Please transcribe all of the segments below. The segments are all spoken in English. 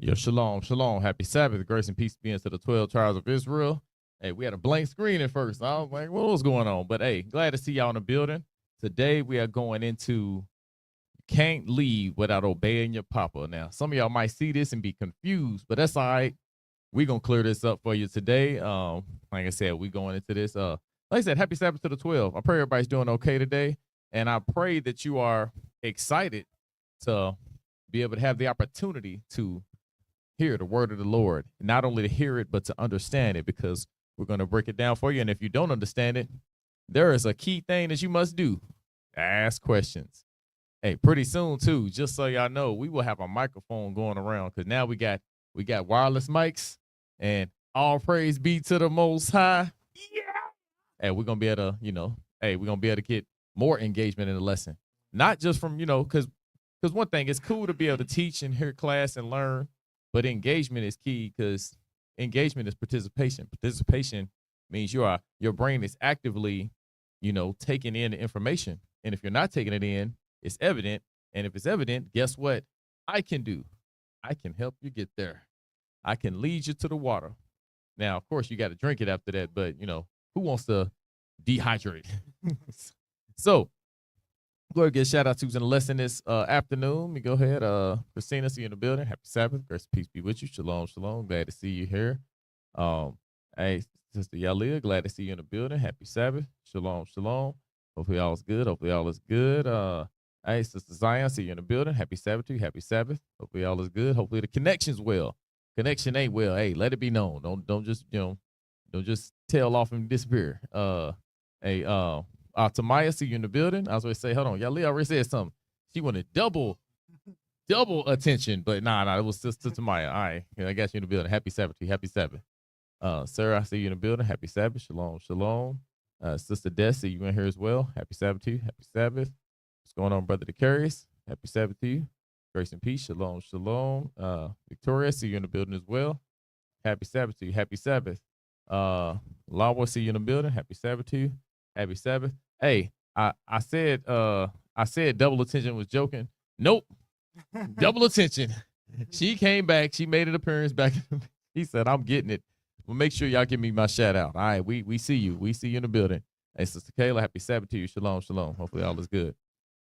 Yo, shalom, shalom. Happy Sabbath. Grace and peace be unto the 12 tribes of Israel. Hey, we had a blank screen at first. I was like, what was going on? But hey, glad to see y'all in the building. Today we are going into can't leave without obeying your papa. Now, some of y'all might see this and be confused, but that's all right. We're gonna clear this up for you today. Like I said, we're going into this. Like I said, happy Sabbath to the 12. I pray everybody's doing okay today. And I pray that you are excited to be able to have the opportunity to hear the word of the Lord, not only to hear it, but to understand it, because we're going to break it down for you. And if you don't understand it, there is a key thing that you must do: ask questions. Hey, pretty soon too, just so y'all know, we will have a microphone going around, because now we got wireless mics, and all praise be to the Most High. Yeah. And we're gonna be able to, we're gonna be able to get more engagement in the lesson, not just from, because one thing, it's cool to be able to teach and hear class and learn, but engagement is key, because engagement is participation. Participation means your brain is actively, taking in the information. And if you're not taking it in, it's evident. And if it's evident, guess what I can do? I can help you get there. I can lead you to the water. Now, of course, you got to drink it after that, but who wants to dehydrate? So go ahead and get shout out to who's in the lesson this afternoon. Let me go ahead. Christina, see you in the building. Happy Sabbath. Grace and peace be with you. Shalom, shalom. Glad to see you here. Hey, Sister Yalia, glad to see you in the building. Happy Sabbath. Shalom, shalom. Hopefully all is good. Hopefully all is good. Hey, Sister Zion, see you in the building. Happy Sabbath to you. Happy Sabbath. Hopefully all is good. Hopefully the connection's well. Connection ain't well. Hey, let it be known. Don't just don't just tail off and disappear. Hey, Tamaya, see you in the building. I was going to say, hold on, Yalia already said something. She wanted double attention, but nah, it was Sister Tamaya. All right, I got you in the building. Happy Sabbath to you. Happy Sabbath. Sarah, I see you in the building. Happy Sabbath. Shalom, shalom. Sister Des, see you in here as well. Happy Sabbath to you. Happy Sabbath. What's going on, Brother DeCarius? Happy Sabbath to you. Grace and peace. Shalom, shalom. Victoria, see you in the building as well. Happy Sabbath to you. Happy Sabbath. Lawa, see you in the building. Happy Sabbath to you. Happy Sabbath. Hey, I said double attention was joking. Nope. Double attention. She came back. She made an appearance back. He said, I'm getting it. Well, make sure y'all give me my shout out. All right, we see you. We see you in the building. Hey, Sister Kayla, happy Sabbath to you. Shalom, shalom. Hopefully all is good.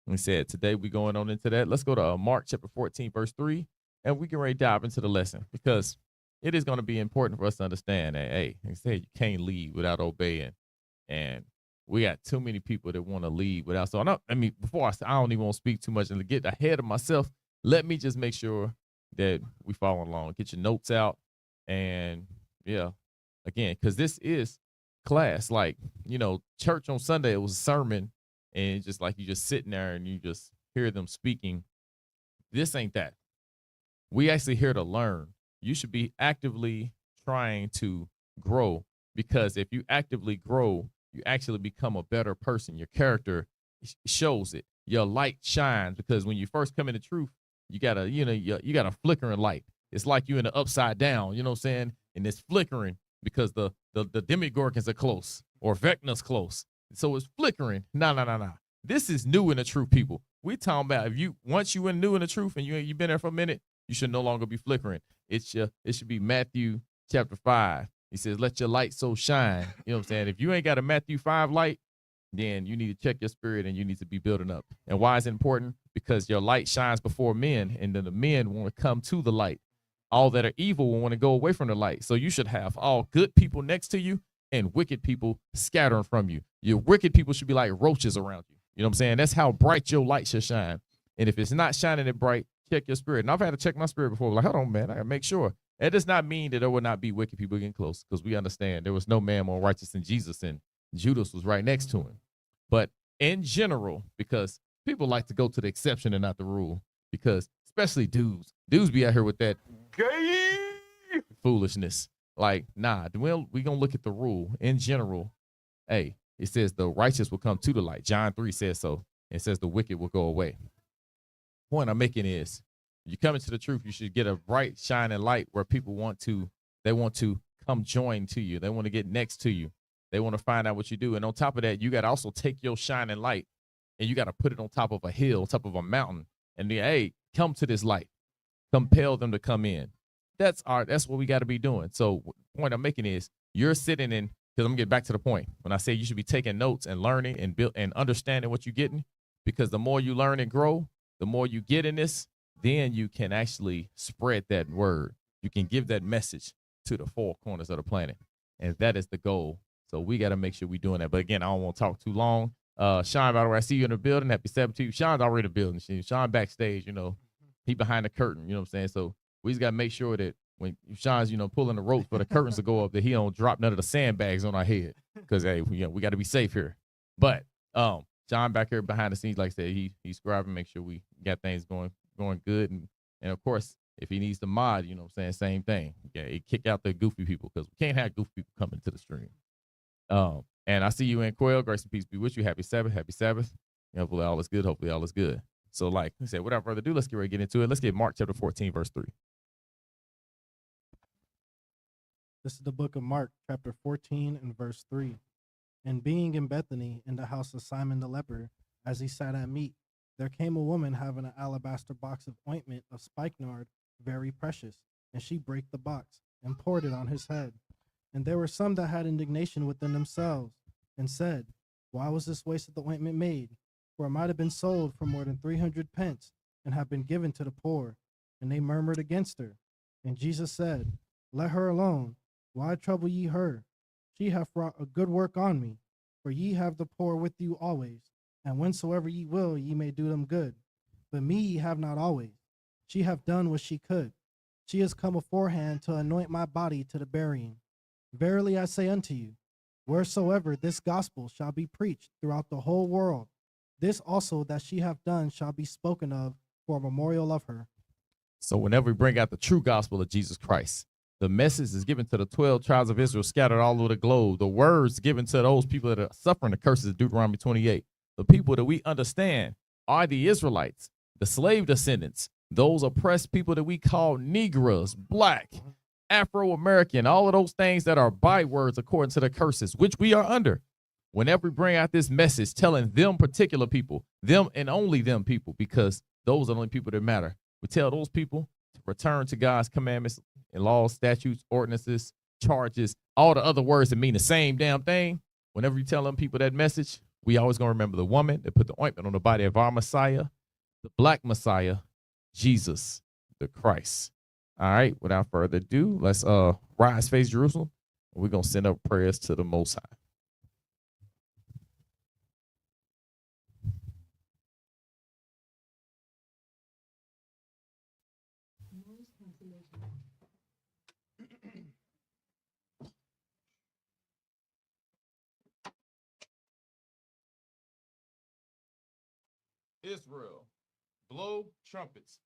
We said today we going on into that. Let's go to Mark chapter 14, verse 3, and we can ready dive into the lesson, because it is going to be important for us to understand that, hey, they said you can't lead without obeying. And we got too many people that want to lead without. So before I don't even want to speak too much and get ahead of myself. Let me just make sure that we follow along. Get your notes out, and yeah, again, because this is class. Like, church on Sunday, it was a sermon, and just like you just sitting there and you just hear them speaking. This ain't that. We actually here to learn. You should be actively trying to grow, because if you actively grow, you actually become a better person. Your character shows it. Your light shines, because when you first come into truth, you got a flickering light. It's like you in the upside down, you know what I'm saying? And it's flickering because the demigorgons are close, or Vecna's close. So it's flickering. No. This is new in the truth, people. We talking about once you new in the truth and you've been there for a minute, you should no longer be flickering. It should be Matthew chapter 5. He says, let your light so shine. You know what I'm saying? If you ain't got a Matthew 5 light, then you need to check your spirit and you need to be building up. And why is it important? Because your light shines before men, and then the men want to come to the light. All that are evil will want to go away from the light. So you should have all good people next to you and wicked people scattering from you. Your wicked people should be like roaches around you. You know what I'm saying? That's how bright your light should shine. And if it's not shining it bright, check your spirit. And I've had to check my spirit before. Like, hold on, man, I gotta make sure. That does not mean that there will not be wicked people getting close, because we understand there was no man more righteous than Jesus, and Judas was right next to him. But in general, because people like to go to the exception and not the rule, because especially dudes be out here with that foolishness. Like, nah, we gonna look at the rule in general. Hey, it says the righteous will come to the light. John 3 says so. It says the wicked will go away. Point I'm making is, you come into the truth, you should get a bright, shining light where people want to come join to you. They want to get next to you. They want to find out what you do. And on top of that, you got to also take your shining light and you got to put it on top of a hill, on top of a mountain, and then, hey, come to this light. Compel them to come in. That's what we got to be doing. So the point I'm making is you're sitting in, because I'm gonna get back to the point when I say you should be taking notes and learning and build and understanding what you're getting, because the more you learn and grow, the more you get in this, then you can actually spread that word. You can give that message to the four corners of the planet, and that is the goal. So we got to make sure we're doing that. But again, I don't want to talk too long. Sean, by the way, I see you in the building. Happy 17th. Sean's already in the building. Sean backstage, he behind the curtain. You know what I'm saying? So we just got to make sure that when Sean's, pulling the ropes for the curtains to go up, that he don't drop none of the sandbags on our head. Because hey, we got to be safe here. But Sean back here behind the scenes, like I said, he's scribing, make sure we got things going good, and of course, if he needs to mod, you know what I'm saying, same thing. Yeah, he kick out the goofy people, because we can't have goofy people coming to the stream. And I see you in Quail. Grace and peace be with you. Happy Sabbath. Happy Sabbath. Hopefully all is good. Hopefully all is good. So like I said, without further ado, let's get ready to get into it. Let's get Mark chapter 14, verse 3. This is the book of Mark, chapter 14 and verse 3. And being in Bethany, in the house of Simon the leper, as he sat at meat, there came a woman having an alabaster box of ointment of spikenard, very precious, and she brake the box, and poured it on his head. And there were some that had indignation within themselves, and said, Why was this waste of the ointment made? For it might have been sold for more than 300 pence, and have been given to the poor. And they murmured against her. And Jesus said, Let her alone. Why trouble ye her? She hath wrought a good work on me. For ye have the poor with you always, and whensoever ye will, ye may do them good. But me ye have not always. She hath done what she could. She is come aforehand to anoint my body to the burying. Verily I say unto you, wheresoever this gospel shall be preached throughout the whole world, this also that she hath done shall be spoken of for a memorial of her. So whenever we bring out the true gospel of Jesus Christ, the message is given to the 12 tribes of Israel scattered all over the globe. The words given to those people that are suffering the curses of Deuteronomy 28. The people that we understand are the Israelites, the slave descendants, those oppressed people that we call Negroes, Black, Afro-American, all of those things that are bywords according to the curses, which we are under. Whenever we bring out this message telling them particular people, them and only them people, because those are the only people that matter. We tell those people to return to God's commandments and laws, statutes, ordinances, charges, all the other words that mean the same damn thing. Whenever you tell them people that message, we always going to remember the woman that put the ointment on the body of our Messiah, the Black Messiah, Jesus, the Christ. All right, without further ado, let's rise, face Jerusalem. We're going to send up prayers to the Most High. Israel, blow trumpets.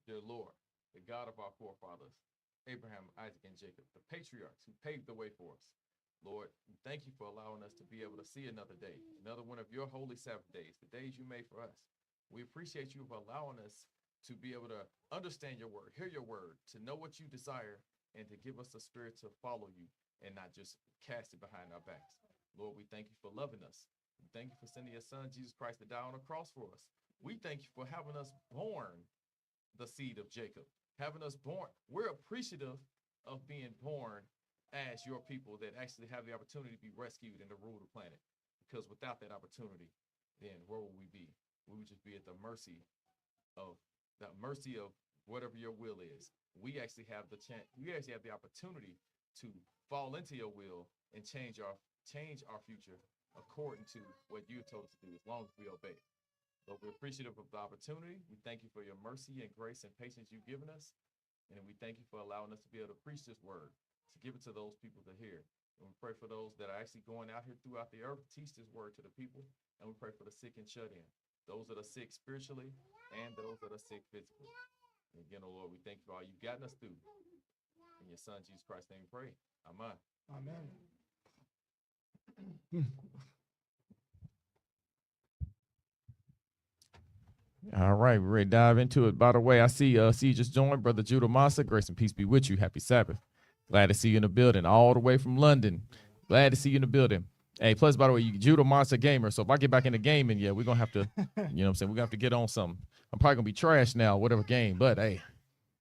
Dear Lord, the God of our forefathers, Abraham, Isaac, and Jacob, the patriarchs who paved the way for us. Lord, we thank you for allowing us to be able to see another day, another one of your holy Sabbath days, the days you made for us. We appreciate you for allowing us to be able to understand your word, hear your word, to know what you desire, and to give us the spirit to follow you and not just cast it behind our backs. Lord, we thank you for loving us. We thank you for sending your son, Jesus Christ, to die on the cross for us. We thank you for having us born the seed of Jacob, having us born. We're appreciative of being born as your people that actually have the opportunity to be rescued and to rule the planet. Because without that opportunity, then where would we be? We would just be at the mercy of whatever your will is. We actually have the chance. We actually have the opportunity to fall into your will and change our future according to what you told us to do, as long as we obey. But we're appreciative of the opportunity. We thank you for your mercy and grace and patience you've given us. And we thank you for allowing us to be able to preach this word, to give it to those people to hear. And we pray for those that are actually going out here throughout the earth, teach this word to the people. And we pray for the sick and shut in, those that are sick spiritually and those that are sick physically. And again, oh Lord, we thank you for all you've gotten us through. In your son, Jesus Christ's name we pray. Amen. Amen. All right, we're ready to dive into it. By the way, I see you just joined, Brother Judah Massa. Grace and peace be with you. Happy Sabbath. Glad to see you in the building, all the way from London. Glad to see you in the building. Hey, plus, by the way, you Judah Monster Gamer. So if I get back in the gaming, yeah, we're gonna have to, you know what I'm saying? We're gonna have to get on something. I'm probably gonna be trash now, whatever game, but hey,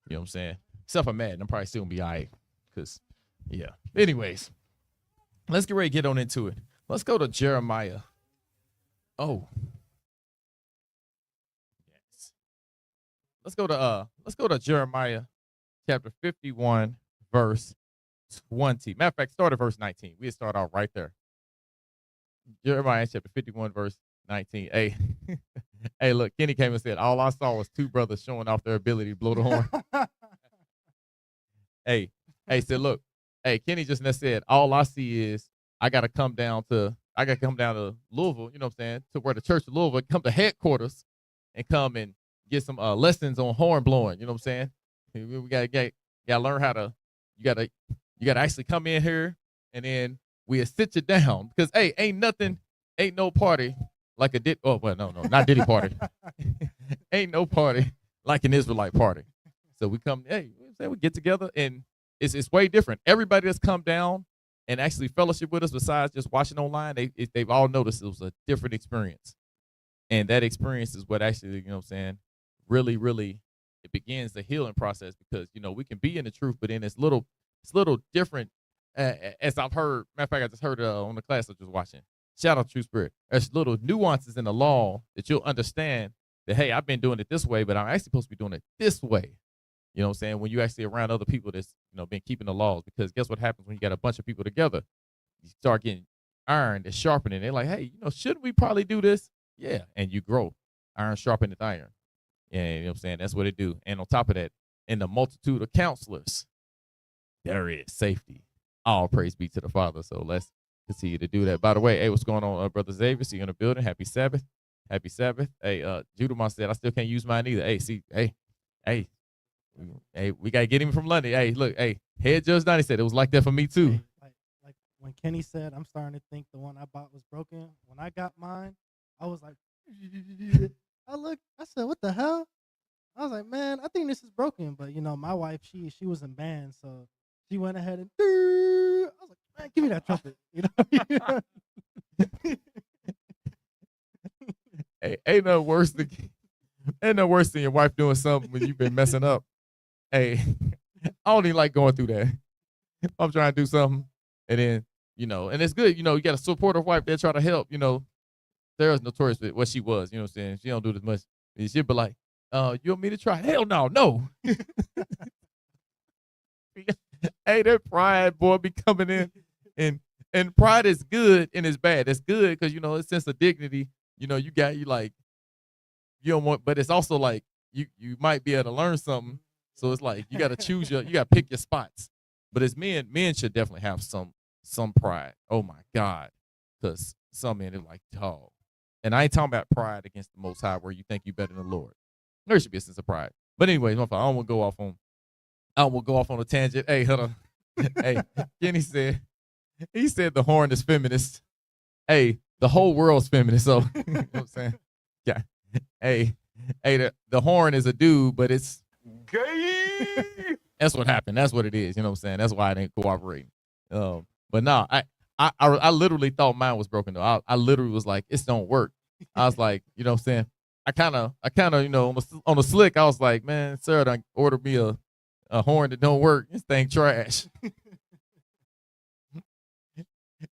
you know what I'm saying? Except for Madden, I'm probably still gonna be all right. Cause yeah. Anyways, let's get ready to get on into it. Let's go to Jeremiah. Oh. Yes. Let's go to Jeremiah chapter 51, verse 20. Matter of fact, start at verse 19. We'll start out right there. Jeremiah chapter 51, verse 19. Hey, hey, look, Kenny came and said, all I saw was two brothers showing off their ability to blow the horn. hey, said, look, hey, Kenny just said, all I see is I gotta come down to Louisville, you know what I'm saying, to where the church of Louisville, come to headquarters and come and get some lessons on horn blowing, you know what I'm saying? We gotta learn how to you gotta actually come in here and then we'll sit you down. Because hey, ain't no party like not Diddy party. Ain't no party like an Israelite party. So we come, hey, we get together and it's way different. Everybody that's come down and actually fellowship with us besides just watching online, they've all noticed it was a different experience. And that experience is what actually, you know what I'm saying, really, really, it begins the healing process because, you know, we can be in the truth, but then it's little different. As I've heard, matter of fact, I just heard on the class I was just watching. Shout out True Spirit. There's little nuances in the law that you'll understand that, hey, I've been doing it this way, but I'm actually supposed to be doing it this way. You know what I'm saying? When you actually around other people that's, you know, been keeping the laws, because guess what happens when you got a bunch of people together? You start getting iron and sharpening. They're like, hey, you know, shouldn't we probably do this? Yeah. And you grow. Iron sharpeneth iron. Yeah, you know what I'm saying? That's what it do. And on top of that, in the multitude of counselors, there is safety. All praise be to the Father. So let's continue to do that. By the way, hey, what's going on, Brother Xavier? See you in the building. Happy Sabbath. Happy Sabbath. Hey, Judah said, I still can't use mine either. Hey, we got to get him from London. Hey, look, hey, Head Judge Donnie said it was like that for me too. Hey, like when Kenny said, I'm starting to think the one I bought was broken. When I got mine, I was like, I said, what the hell? I was like, man, I think this is broken. But, you know, my wife, she was in band, so she went ahead and I was like, man, give me that trumpet. You know? Hey, ain't no worse than your wife doing something when you've been messing up. Hey, I don't even like going through that. I'm trying to do something, and then, you know, and it's good, you know, you got a supportive wife that try to help, you know. Sarah's notorious for what she was, you know what I'm saying? She don't do this much. And she'll be like, you want me to try? Hell no. Hey, that pride, boy, be coming in. And pride is good and it's bad. It's good because, you know, it's sense of dignity. You know, you don't want, but it's also like you might be able to learn something. So it's like you got to choose you got to pick your spots. But as men should definitely have some pride. Oh my God. Because some men are like, dog. And I ain't talking about pride against the Most High where you think you better than the Lord. There should be a sense of pride. But anyways, I don't want to go off on a tangent. Hey, hold on. Hey, Kenny said the horn is feminist. Hey, the whole world's feminist. So you know what I'm saying? Yeah. Hey, the horn is a dude, but it's gay. That's what happened. That's what it is. You know what I'm saying? That's why I didn't cooperate. But no, I literally thought mine was broken though. I literally was like, it don't work. I was like, you know what I'm saying? I kind of, you know, on the slick, I was like, man, Sarah done ordered me a horn that don't work. This thing trash.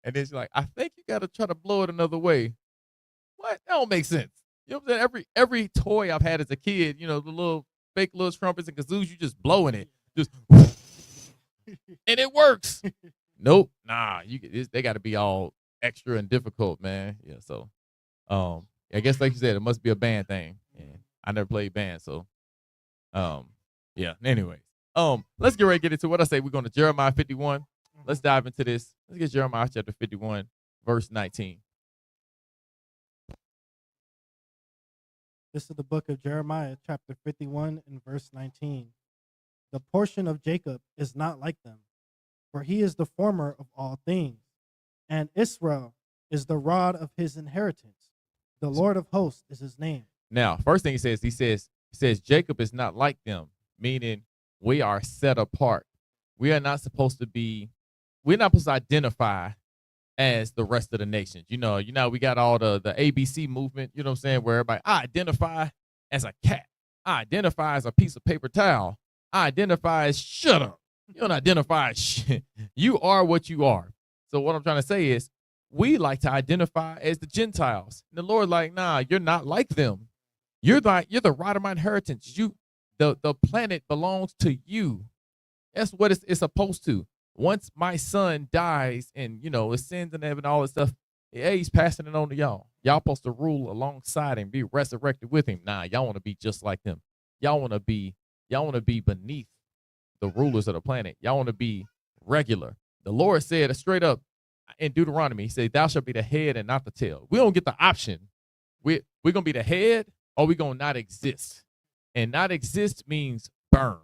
And then she's like, I think you got to try to blow it another way. What? That don't make sense. You know what I'm saying? Every toy I've had as a kid, you know, the little fake little trumpets and kazoos, you just blowing it. Just, and it works. Nope. Nah, they got to be all extra and difficult, man. Yeah, so I guess like you said, it must be a band thing. And I never played band, so yeah. Anyways, let's get ready to get into what I say. We're going to Jeremiah 51. Let's dive into this. Let's get Jeremiah chapter 51, verse 19. This is the book of Jeremiah, chapter 51 and verse 19. The portion of Jacob is not like them, for he is the former of all things, and Israel is the rod of his inheritance. The Lord of hosts is his name. Now, first thing he says, Jacob is not like them, meaning we are set apart. We are not supposed to be, we're not supposed to identify as the rest of the nations. We got all the ABC movement, you know what I'm saying, where everybody, I identify as a cat. I identify as a piece of paper towel. I identify as shut up. You don't identify as shit. You are what you are. So what I'm trying to say is we like to identify as the Gentiles. And the Lord like, nah, you're not like them. You're the right of my inheritance. The planet belongs to you. That's what it's supposed to. Once my son dies and his sins in heaven, all this stuff, yeah, he's passing it on to y'all. Y'all supposed to rule alongside him, be resurrected with him. Nah, y'all want to be just like them. Y'all want to be beneath the rulers of the planet. Y'all want to be regular. The Lord said straight up in Deuteronomy, he said, thou shalt be the head and not the tail. We don't get the option. We're gonna be the head or we're gonna not exist. And not exist means burned,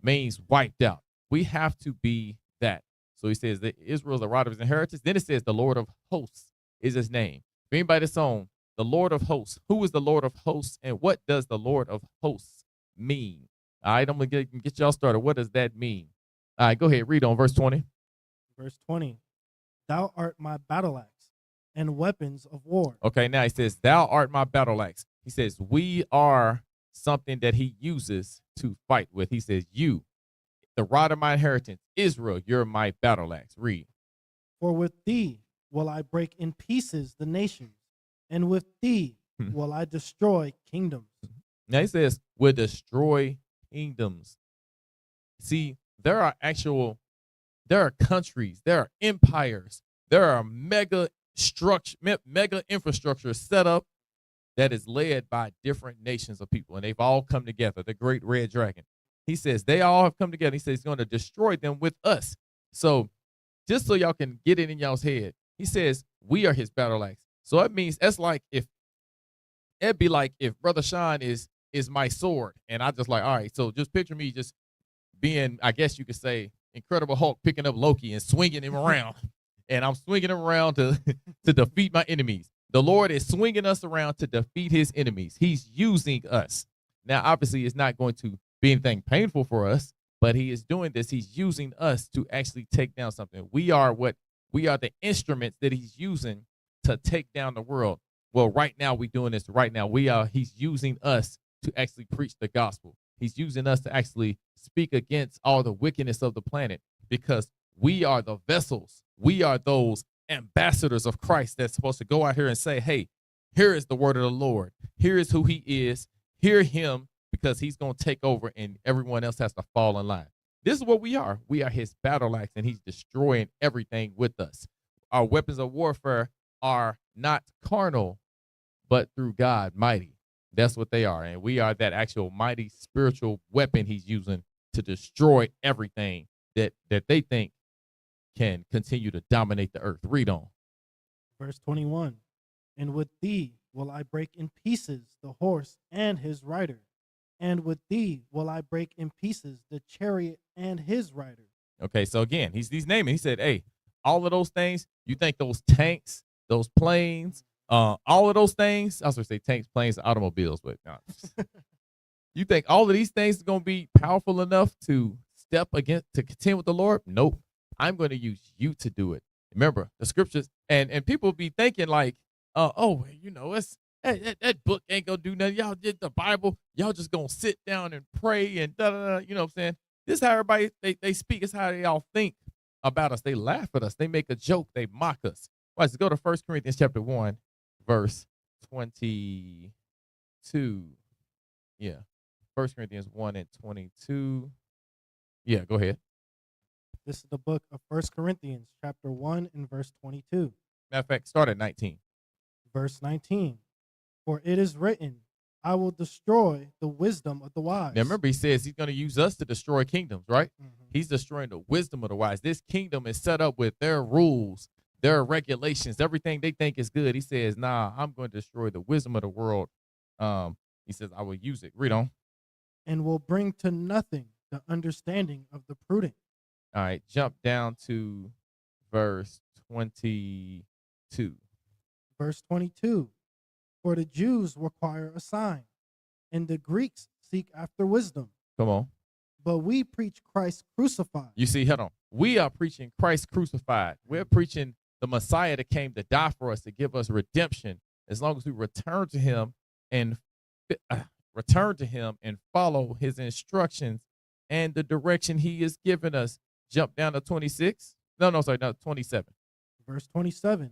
means wiped out. We have to be that. So he says that Israel is the right of his inheritance. Then it says the Lord of hosts is his name. For anybody that's on, the Lord of hosts. Who is the Lord of hosts and what does the Lord of hosts mean? All right, I'm going to get y'all started. What does that mean? All right, go ahead. Read on verse 20. Verse 20. Thou art my battle axe and weapons of war. Okay, now he says, thou art my battle axe. He says, we are something that he uses to fight with. He says, you, the rod of my inheritance, Israel, you're my battle axe. Read. For with thee will I break in pieces the nations, and with thee will I destroy kingdoms. Now he says, will destroy kingdoms. See, there are countries, there are empires, there are mega infrastructure set up that is led by different nations of people, and they've all come together. The great red dragon. He says they all have come together. He says he's going to destroy them with us. So just so y'all can get it in y'all's head, he says we are his battle axe. So it means it'd be like if Brother Sean is my sword, and I just like, all right, so just picture me just being, I guess you could say, Incredible Hulk picking up Loki and swinging him around, and I'm swinging him around to defeat my enemies. The Lord is swinging us around to defeat his enemies. He's using us. Now, obviously, it's not going to be anything painful for us, but he is doing this. He's using us to actually take down something. We are the instruments that he's using to take down the world. Well, right now we're doing this right now. He's using us to actually preach the gospel. He's using us to actually speak against all the wickedness of the planet because we are the vessels. We are those ambassadors of Christ that's supposed to go out here and say, hey, here is the word of the Lord. Here is who he is. Hear him because he's going to take over and everyone else has to fall in line. This is what we are. We are his battle axe and he's destroying everything with us. Our weapons of warfare are not carnal, but through God, mighty. That's what they are. And we are that actual mighty spiritual weapon he's using to destroy everything that they think can continue to dominate the earth. Read on. Verse 21. And with thee will I break in pieces the horse and his rider. And with thee will I break in pieces the chariot and his rider. Okay, so again, he's naming. He said, hey, all of those things, you think those tanks, those planes, all of those things, I was going to say tanks, planes, automobiles, but you think all of these things are going to be powerful enough to to contend with the Lord? Nope. I'm going to use you to do it. Remember, the scriptures, and people be thinking like, it's that book ain't going to do nothing. Y'all did the Bible. Y'all just going to sit down and pray and da-da-da, you know what I'm saying? This is how everybody, they speak. It's how they all think about us. They laugh at us. They make a joke. They mock us. All right, let's go to 1 Corinthians chapter 1, verse 22. Yeah. 1 Corinthians 1 and 22. Yeah, go ahead. This is the book of 1 Corinthians chapter 1 and verse 22. Matter of fact, start at 19. Verse 19. For it is written, I will destroy the wisdom of the wise. Now remember, he says he's going to use us to destroy kingdoms, right? Mm-hmm. He's destroying the wisdom of the wise. This kingdom is set up with their rules, their regulations, everything they think is good. He says, nah, I'm going to destroy the wisdom of the world. He says, I will use it. Read on. And will bring to nothing the understanding of the prudent. All right, jump down to verse 22. Verse 22. For the Jews require a sign, and the Greeks seek after wisdom. Come on. But we preach Christ crucified. You see, hold on. We are preaching Christ crucified. We're preaching the Messiah that came to die for us, to give us redemption. As long as we return to him and follow his instructions and the direction he has given us. Jump down to 26. No, 27. Verse 27.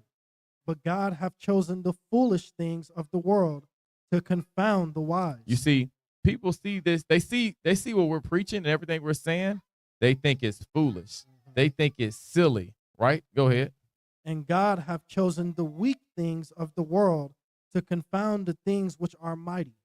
But God hath chosen the foolish things of the world to confound the wise. You see, people see this. They see what we're preaching and everything we're saying. They think it's foolish. They think it's silly, right? Go ahead. And God hath chosen the weak things of the world to confound the things which are mighty,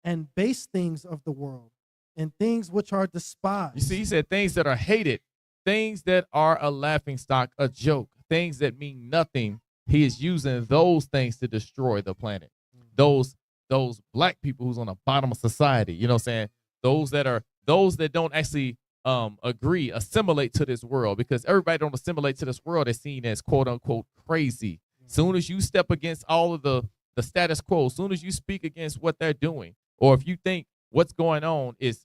and base things of the world, and things which are despised. You see, he said things that are hated, things that are a laughingstock, a joke, things that mean nothing. He is using those things to destroy the planet. Those black people who's on the bottom of society, you know what I'm saying? Those that don't actually agree, assimilate to this world, because everybody don't assimilate to this world is seen as quote unquote crazy. Soon as you step against all of the status quo, soon as you speak against what they're doing, or if you think what's going on is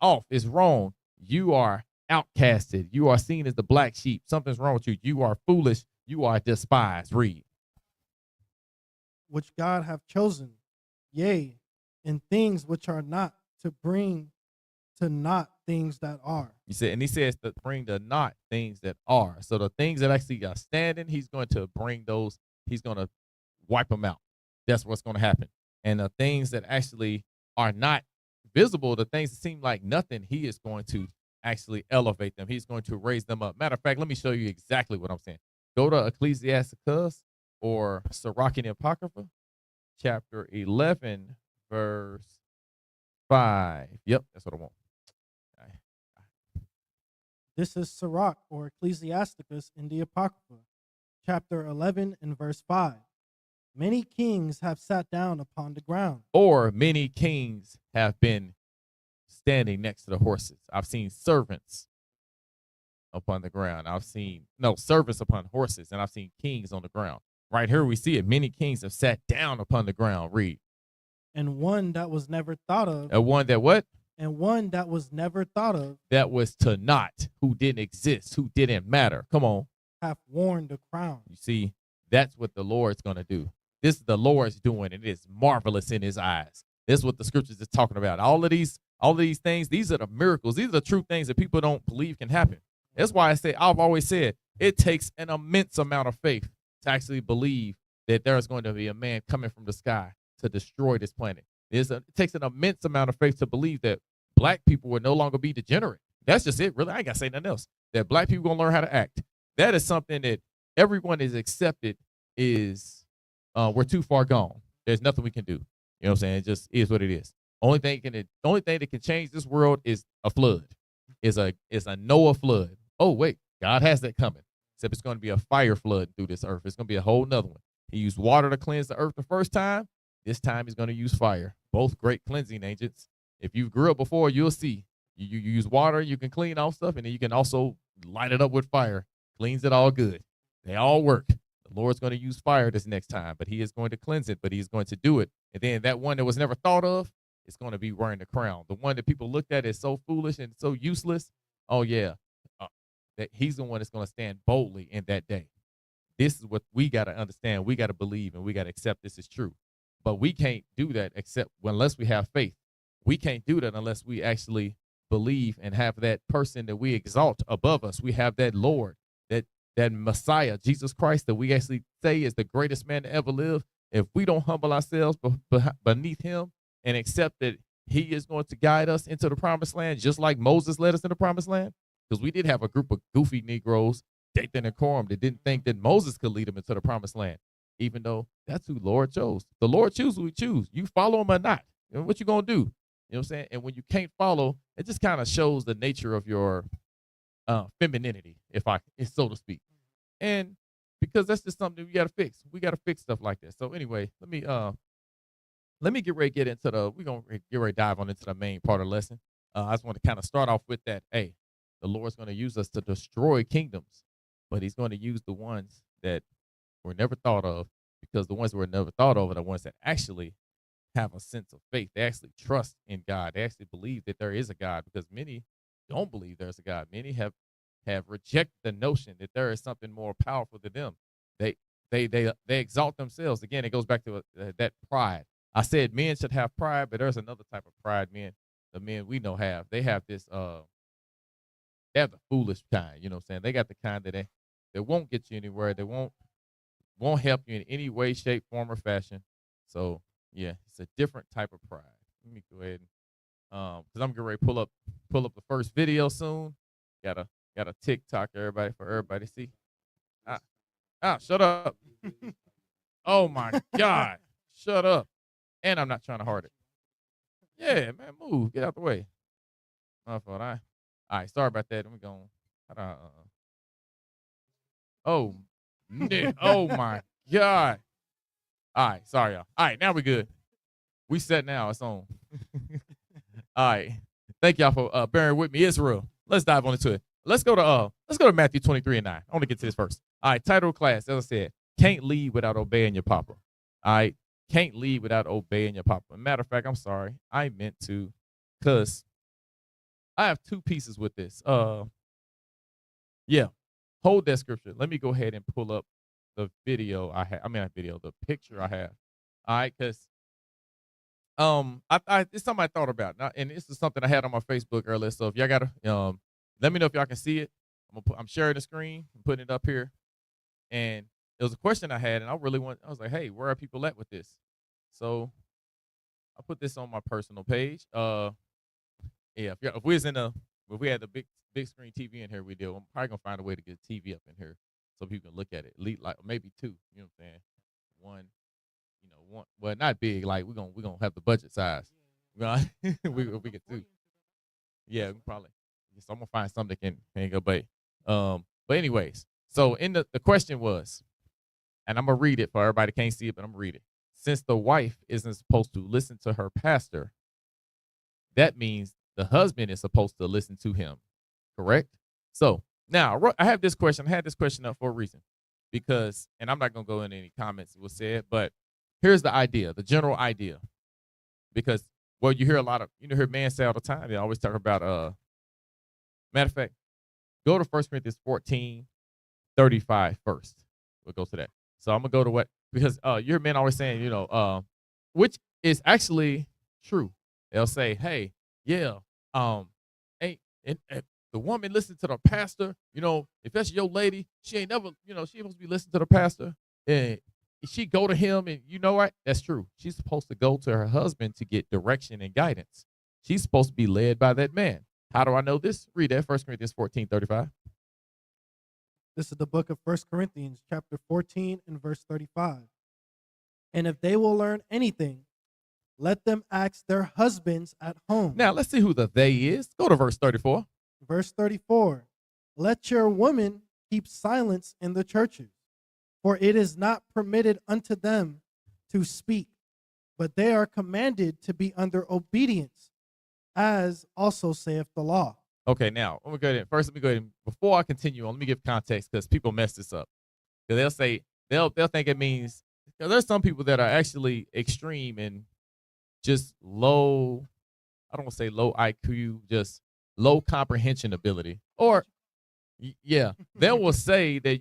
off, is wrong, you are outcasted. You are seen as the black sheep. Something's wrong with you. You are foolish. You are despised. Read. Which God hath chosen, yea, in things which are not, to bring to naught things that are. You said, and he says to bring to naught things that are. So the things that actually are standing, he's going to bring those. He's going to wipe them out. That's what's going to happen. And the things that actually are not visible, the things that seem like nothing, he is going to actually elevate them. He's going to raise them up. Matter of fact, let me show you exactly what I'm saying. Go to Ecclesiasticus or Sirach and Apocrypha, chapter 11, verse 5. Yep, that's what I want. This is Sirach or Ecclesiasticus in the Apocrypha, chapter 11 and verse 5. Many kings have sat down upon the ground. Or many kings have been standing next to the horses. I've seen servants upon the ground. Servants upon horses, and I've seen kings on the ground. Right here we see it. Many kings have sat down upon the ground. Read. And one that was never thought of. And one that what? And one that was never thought of. That was to naught, who didn't exist, who didn't matter. Come on. Hath worn the crown. You see, that's what the Lord's going to do. This is the Lord's doing, and it is marvelous in his eyes. This is what the scriptures is talking about. All of these things, these are the miracles. These are the true things that people don't believe can happen. That's why I've always said it takes an immense amount of faith to actually believe that there's going to be a man coming from the sky to destroy this planet. It takes an immense amount of faith to believe that black people will no longer be degenerate. That's just it, really. I ain't got to say nothing else. That black people going to learn how to act. That is something that everyone is accepted is we're too far gone. There's nothing we can do. You know what I'm saying? It just is what it is. Only thing that can change this world is a flood. Is a Noah flood. Oh, wait, God has that coming. Except it's going to be a fire flood through this earth. It's going to be a whole nother one. He used water to cleanse the earth the first time. This time he's going to use fire. Both great cleansing agents. If you've grew up before, you'll see. You use water, you can clean off stuff, and then you can also light it up with fire. Cleans it all good. They all work. The Lord's going to use fire this next time, but he is going to cleanse it, but he's going to do it. And then that one that was never thought of is going to be wearing the crown. The one that people looked at as so foolish and so useless, oh, yeah, that he's the one that's going to stand boldly in that day. This is what we got to understand. We got to believe, and we got to accept this is true. But we can't do that unless we have faith. We can't do that unless we actually believe and have that person that we exalt above us. We have that Lord, that Messiah, Jesus Christ, that we actually say is the greatest man to ever live. If we don't humble ourselves beneath him and accept that he is going to guide us into the promised land, just like Moses led us in the promised land, because we did have a group of goofy Negroes, Dathan and Coram, that didn't think that Moses could lead them into the promised land, even though that's who Lord chose. The Lord chooses who he chooses. You follow him or not. You know, what you going to do? You know what I'm saying? And when you can't follow, it just kind of shows the nature of your femininity, so to speak. And because that's just something we got to fix. We got to fix stuff like that. So anyway, let me get ready to we're going to get ready to dive on into the main part of the lesson. I just want to kind of start off with that. Hey, the Lord's going to use us to destroy kingdoms, but he's going to use the ones that were never thought of because the ones that were never thought of are the ones that actually have a sense of faith. They actually trust in God. They actually believe that there is a God, because many don't believe there's a God. Many have rejected the notion that there is something more powerful than them. They they exalt themselves. Again, it goes back to that pride. I said men should have pride, but there's another type of pride the men we know have. They have this they have the foolish kind, you know what I'm saying? They got the kind that they won't get you anywhere. They won't help you in any way, shape, form, or fashion. So yeah, it's a different type of pride. Let me go ahead and because I'm getting ready to pull up the first video soon. Got a TikTok for everybody to see. Shut up. Oh my God. Shut up. And I'm not trying to hard it. Yeah, man, move. Get out the way. My fault. All right, sorry about that. We're going. Oh, oh my God. All right, sorry, y'all. All right, now we're good. We set now. It's on. All right. Thank y'all for bearing with me. Israel. Let's dive on into it. Let's go to Matthew 23:9. I want to get to this first. All right, title of class, as I said, can't lead without obeying your papa. All right, can't lead without obeying your papa. Matter of fact, I'm sorry. I meant to, because I have two pieces with this. Yeah, hold that scripture. Let me go ahead and pull up the video I have. I mean, not video, the picture I have. All right, because it's something I thought about, and this is something I had on my Facebook earlier. So if y'all gotta let me know if y'all can see it. I'm sharing the screen. I'm putting it up here, and it was a question I had, and I was like, hey, where are people at with this? So I put this on my personal page. Yeah, if we had the big screen TV in here, I'm probably gonna find a way to get TV up in here so people can look at it. Like maybe two. You know what I'm saying? One. Well, not big. Like we're gonna have the budget size. We get two. Yeah, we probably. So I'm gonna find something that can go. But anyways, so in the question was, and I'm gonna read it for everybody that can't see it, but I'm gonna read it. Since the wife isn't supposed to listen to her pastor, that means the husband is supposed to listen to him. Correct? So now I have this question. I had this question up for a reason, because, and I'm not gonna go into any comments that was said, but here's the idea, the general idea. Because, well, you hear men say all the time, they always talk about, matter of fact, go to 1 Corinthians 14:35 first. We'll go to that. So I'm going to go to because you hear men always saying, which is actually true. They'll say, hey, yeah, the woman listen to the pastor, if that's your lady, she ain't never, she ain't supposed to be listening to the pastor. And she go to him, and you know what? That's true. She's supposed to go to her husband to get direction and guidance. She's supposed to be led by that man. How do I know this? Read that, 1 Corinthians 14:35. This is the book of 1 Corinthians, chapter 14 and verse 35. And if they will learn anything, let them ask their husbands at home. Now, let's see who the they is. Go to verse 34. Verse 34. Let your women keep silence in the churches, for it is not permitted unto them to speak, but they are commanded to be under obedience, as also saith the law. Okay, now, let me go ahead. First, let me go ahead. Before I continue on, let me give context, because people mess this up. Because they'll think it means, because there's some people that are actually extreme and just low, I don't want to say low IQ, just low comprehension ability. Or, yeah, they will say that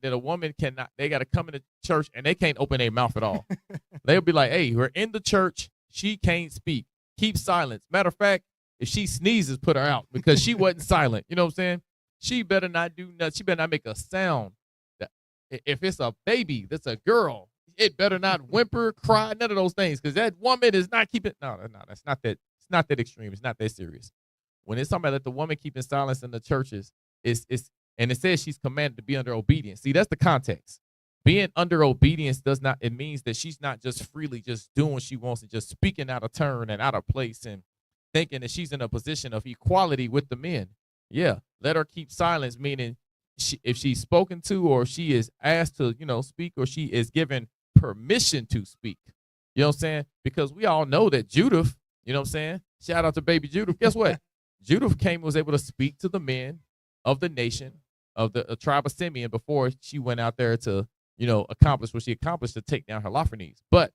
that a woman cannot, they got to come into church and they can't open their mouth at all. They'll be like, hey, we're in the church, she can't speak. Keep silence. Matter of fact, if she sneezes, put her out, because she wasn't silent. You know what I'm saying? She better not do nothing. She better not make a sound. If it's a baby, that's a girl, it better not whimper, cry, none of those things, because that woman is not keeping. No, that's not that. It's not that extreme. It's not that serious. When it's somebody that the woman keeping silence in the churches, and it says she's commanded to be under obedience. See, that's the context. Being under obedience it means that she's not just freely just doing what she wants and just speaking out of turn and out of place and thinking that she's in a position of equality with the men. Yeah, let her keep silence, meaning if she's spoken to, or she is asked to, speak, or she is given permission to speak. You know what I'm saying? Because we all know that Judith, you know what I'm saying? Shout out to baby Judith. Guess what? Judith was able to speak to the men of the nation, of the tribe of Simeon, before she went out there to accomplish what she accomplished to take down Holofernes. But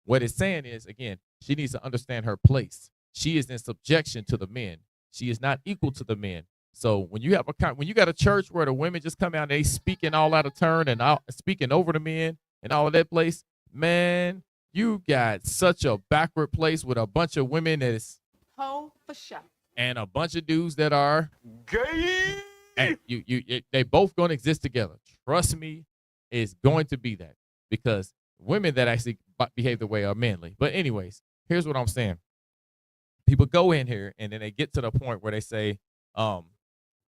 what it's saying is, again, she needs to understand her place. She is in subjection to the men. She is not equal to the men. So when you got a church where the women just come out and they speaking all out of turn and speaking over the men and all of that place, man, you got such a backward place with a bunch of women that is Ho for sure. and a bunch of dudes that are Gay. and they both gonna exist together. Trust me, it's going to be that, because women that actually behave the way are manly. But anyways, here's what I'm saying. People go in here and then they get to the point where they say,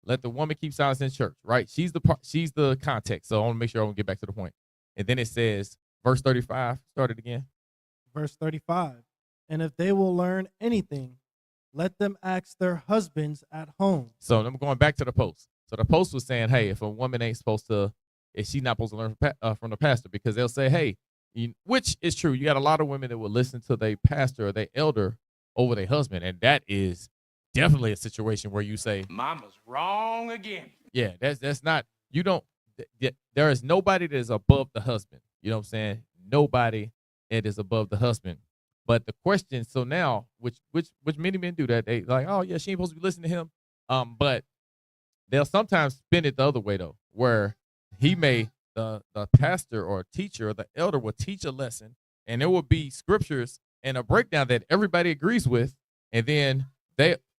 let the woman keep silence in church, right? She's the context. So I want to make sure I want to get back to the point. And then it says, verse 35, start it again. Verse 35. And if they will learn anything, let them ask their husbands at home. So I'm going back to the post. So the post was saying, hey, if a woman ain't supposed to, if she's not supposed to learn from the pastor, because they'll say, hey, which is true. You got a lot of women that will listen to their pastor or their elder over their husband. And that is definitely a situation where you say, Mama's wrong again. yeah, that's not, you don't, there is nobody that is above the husband. You know what I'm saying? Nobody that is above the husband. But the question, so now, which many men do that, they like, oh yeah, she ain't supposed to be listening to him. But they'll sometimes spin it the other way though, where the pastor or teacher or the elder will teach a lesson, and there will be scriptures and a breakdown that everybody agrees with, and then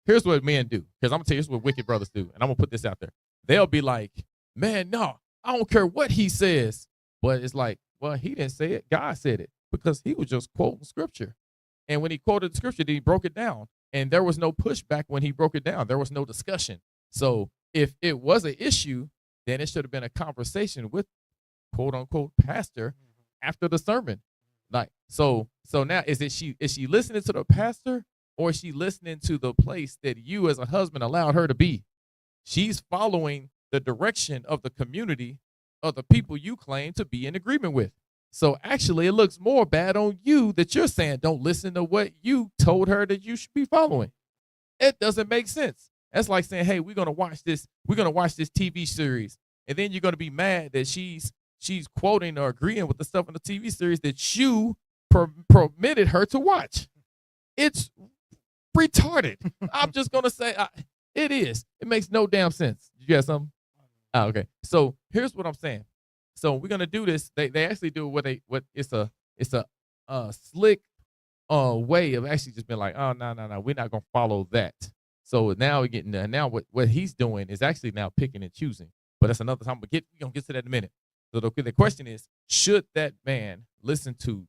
here's what men do, because I'm gonna tell you, here's what wicked brothers do, and I'm gonna put this out there. They'll be like, man, no, I don't care what he says, but it's like, well, he didn't say it, God said it, because he was just quoting scripture. And when he quoted the scripture, he broke it down, and there was no pushback when he broke it down. There was no discussion. So if it was an issue, then it should have been a conversation with quote unquote pastor after the sermon. Like, so now is she listening to the pastor, or is she listening to the place that you as a husband allowed her to be? She's following the direction of the community of the people you claim to be in agreement with. So actually it looks more bad on you that you're saying don't listen to what you told her that you should be following. It doesn't make sense. That's like saying, hey, we're gonna watch this TV series, and then you're gonna be mad that she's quoting or agreeing with the stuff in the TV series that you permitted her to watch. It's retarded. I'm just gonna say it is. It makes no damn sense. You got something? Oh, okay. So here's what I'm saying. So we're gonna do this. They actually do it's a slick way of actually just being like, oh no, we're not gonna follow that. So now we're getting now what he's doing is actually now picking and choosing. But that's another time. We're gonna get to that in a minute. So the question is, should that man listen to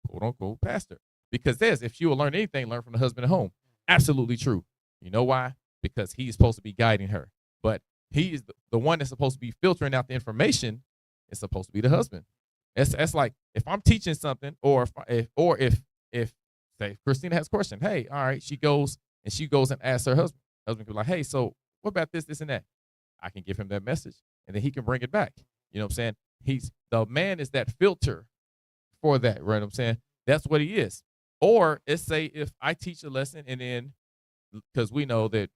quote unquote pastor? Because if she will learn anything, learn from the husband at home. Absolutely true. You know why? Because he's supposed to be guiding her. But he is the one that's supposed to be filtering out the information. It's supposed to be the husband. That's like if I'm teaching something, or if say Christina has a question, hey, all right, she goes and asks her husband. Husband can be like, hey, so what about this, and that? I can give him that message, and then he can bring it back. You know what I'm saying? The man is that filter for that, right? What I'm saying that's what he is. Or let's say if I teach a lesson, and then because we know that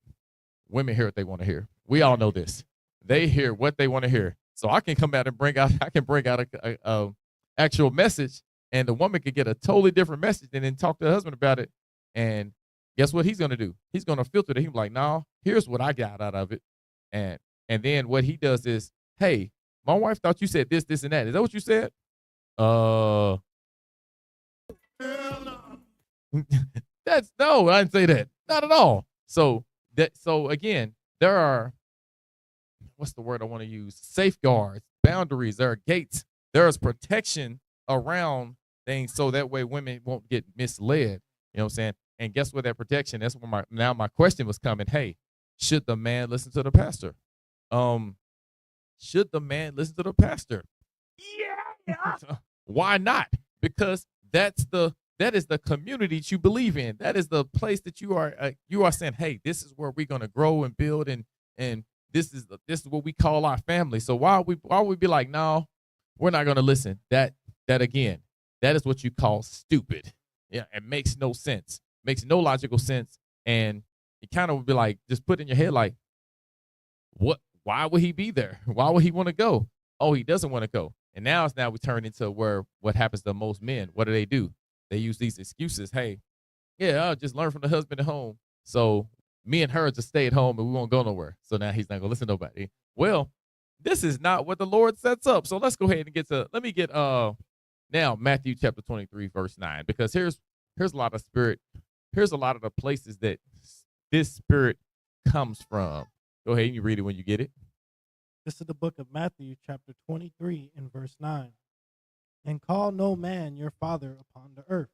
women hear what they want to hear. We all know this. They hear what they want to hear. So I can come out and bring out a actual message, and the woman could get a totally different message, and then talk to her husband about it. And guess what he's gonna do? He's gonna filter it. He's like, no, here's what I got out of it. And then what he does is, hey, my wife thought you said this, and that. Is that what you said? That's no, I didn't say that. Not at all. So again, there are, what's the word I want to use? Safeguards, boundaries, there are gates, there is protection around things, so that way women won't get misled. You know what I'm saying? And guess what? That protection, that's where my question was coming. Hey, should the man listen to the pastor? Should the man listen to the pastor? Yeah. Why not? Because that is the community that you believe in. That is the place that you are saying, hey, this is where we're gonna grow and build, and this is what we call our family. So why would we be like, no, we're not gonna listen? That again, that is what you call stupid. Yeah, it makes no sense, makes no logical sense, and it kind of would be like, just put in your head like, what? Why would he be there? Why would he want to go? Oh, he doesn't want to go. And now we turn into where what happens to most men. What do? They use these excuses. Hey, yeah, I'll just learn from the husband at home. So me and her just stay at home and we won't go nowhere. So now he's not gonna listen to nobody. Well, this is not what the Lord sets up. So let's go ahead and let me get now Matthew chapter 23, verse 9, because here's a lot of spirit, here's a lot of the places that this spirit comes from. Go ahead and you read it when you get it. This is the book of Matthew, chapter 23, and verse 9. And call no man your father upon the earth,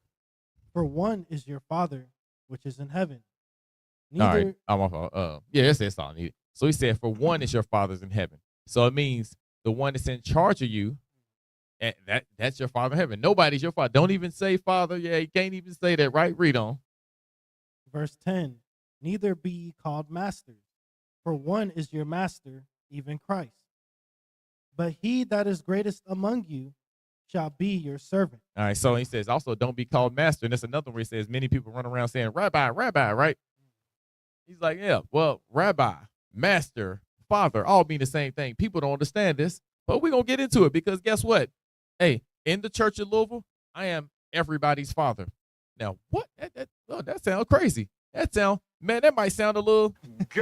for one is your Father which is in heaven. All right, I'm off. Yeah, that's all I needed. So he said, for one is your Father's in heaven. So it means the one that's in charge of you, and that's your Father in heaven. Nobody's your Father. Don't even say Father. Yeah, you can't even say that, right? Read on. Verse 10. Neither be ye called masters, for one is your master, even Christ. But he that is greatest among you shall be your servant. All right, so he says also don't be called master. And that's another where he says many people run around saying rabbi, rabbi, right? He's like, yeah, well, rabbi, master, father, all mean the same thing. People don't understand this, but we're going to get into it because guess what? Hey, in the church of Louisville, I am everybody's father. Now, what? That sounds crazy. That might sound a little, Gay.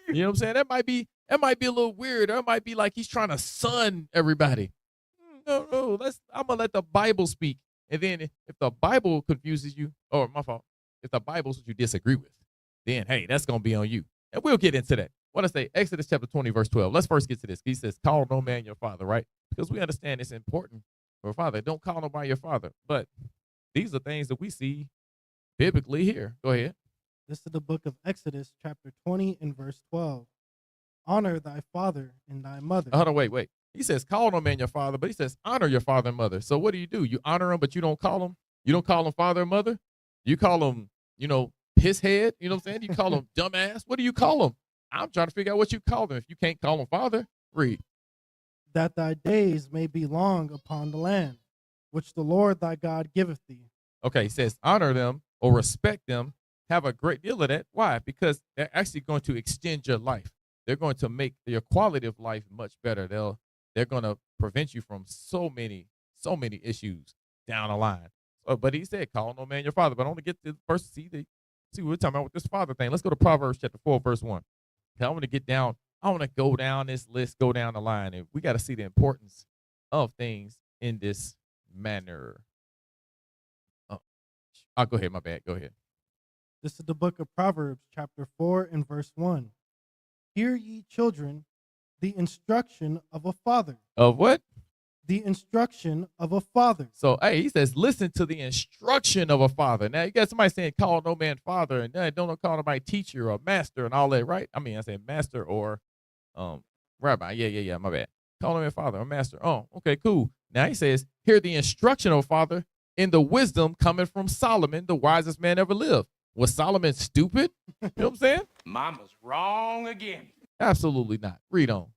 you know what I'm saying? That might be a little weird. Or it might be like he's trying to son everybody. No, I'm going to let the Bible speak. And then if the Bible confuses you, or my fault, if the Bible's what you disagree with, then, hey, that's going to be on you. And we'll get into that. What I say, Exodus chapter 20, verse 12. Let's first get to this. He says, call no man your father, right? Because we understand it's important for a father. Don't call nobody your father. But these are things that we see biblically here. Go ahead. This is the book of Exodus, chapter 20, and verse 12. Honor thy father and thy mother. Hold on, wait. He says, call no man your father, but he says, honor your father and mother. So what do? You honor them, but you don't call them. You don't call them father and mother. You call them, piss head. You know what I'm saying? You call them dumbass. What do you call them? I'm trying to figure out what you call them. If you can't call them father, read. That thy days may be long upon the land, which the Lord thy God giveth thee. Okay, he says, honor them or respect them. Have a great deal of that. Why? Because they're actually going to extend your life. They're going to make your quality of life much better. They're going to prevent you from so many issues down the line. But he said, call no man your father. But I want to get to the first, see what we're talking about with this father thing. Let's go to Proverbs chapter 4, verse 1. I want to get down. I want to go down this list, go down the line, and we got to see the importance of things in this manner. I'll go ahead. My bad. Go ahead. This is the book of Proverbs, chapter 4, and verse 1. Hear ye, children, the instruction of a father. Of what? The instruction of a father. So, hey, he says, listen to the instruction of a father. Now, you got somebody saying, call no man father, and don't call nobody teacher or master and all that, right? I mean, I said master or rabbi. Yeah, my bad. Call no man father or master. Oh, okay, cool. Now he says, hear the instruction of a father in the wisdom coming from Solomon, the wisest man ever lived. Was Solomon stupid? You know what I'm saying? Mama's wrong again. Absolutely not. Read on.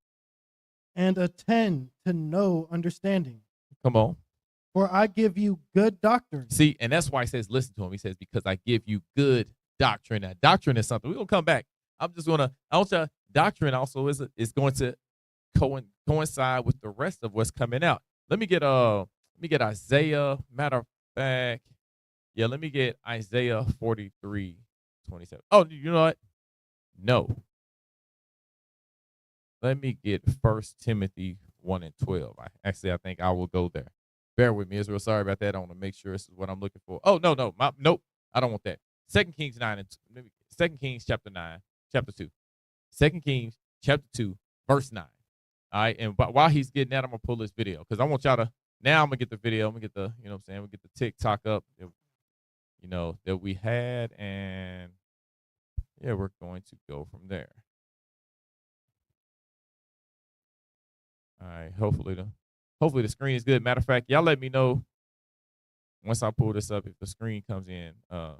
And attend to know understanding. Come on. For I give you good doctrine. See, and that's why he says, listen to him. He says, because I give you good doctrine. Now, doctrine is something. We're going to come back. I want you, doctrine also is going to coincide with the rest of what's coming out. Let me get Isaiah. Matter of fact, yeah, let me get Isaiah 43:27. Oh, you know what? No. Let me get 1 Timothy 1:12. I think I will go there. Bear with me, Israel. Sorry about that. I want to make sure this is what I'm looking for. Oh, no. Nope. I don't want that. 2 Kings chapter 9, chapter 2. 2 Kings chapter 2, verse 9. All right. And while he's getting that, I'm going to pull this video because I want y'all to, now I'm going to get the video. I'm going to get the, you know what I'm saying? We'll get the TikTok up, that we had. And yeah, we're going to go from there. All right. Hopefully the screen is good. Matter of fact, y'all let me know once I pull this up if the screen comes in. That's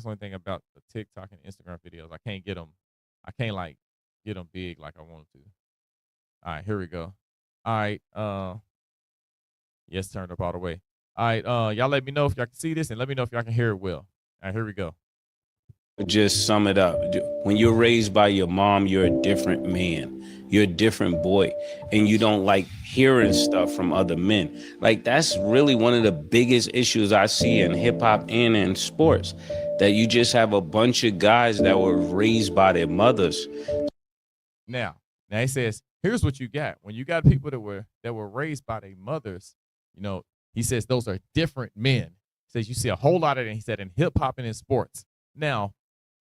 the only thing about the TikTok and Instagram videos. I can't get them big like I want to. All right, here we go. All right. Yes, turned up all the way. All right. Y'all let me know if y'all can see this and let me know if y'all can hear it well. All right, here we go. Just sum it up. When you're raised by your mom, you're a different man. You're a different boy. And you don't like hearing stuff from other men. Like, that's really one of the biggest issues I see in hip hop and in sports. That you just have a bunch of guys that were raised by their mothers. Now he says, here's what you got. When you got people that were raised by their mothers, you know, he says those are different men. He says you see a whole lot of it. He said in hip hop and in sports. Now,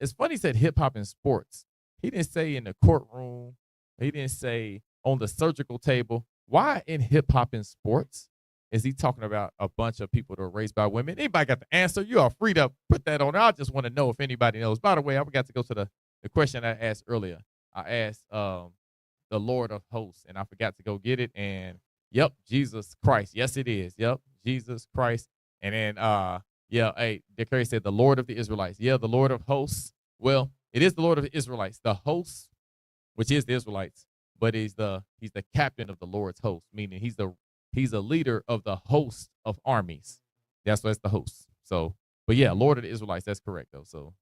it's funny he said hip hop and sports. He didn't say in the courtroom. He didn't say on the surgical table. Why in hip hop and sports is he talking about a bunch of people that are raised by women? Anybody got the answer? You are free to put that on there. I just want to know if anybody knows. By the way, I forgot to go to the question I asked earlier. I asked the Lord of hosts, and I forgot to go get it. And yep, Jesus Christ. Yes, it is. Yep, Jesus Christ. And then yeah, hey, Dick Curry said the Lord of the Israelites. Yeah, the Lord of hosts. Well, it is the Lord of the Israelites. The hosts, which is the Israelites, but he's the captain of the Lord's host, meaning he's a leader of the host of armies. That's the host. So, but yeah, Lord of the Israelites. That's correct though. So,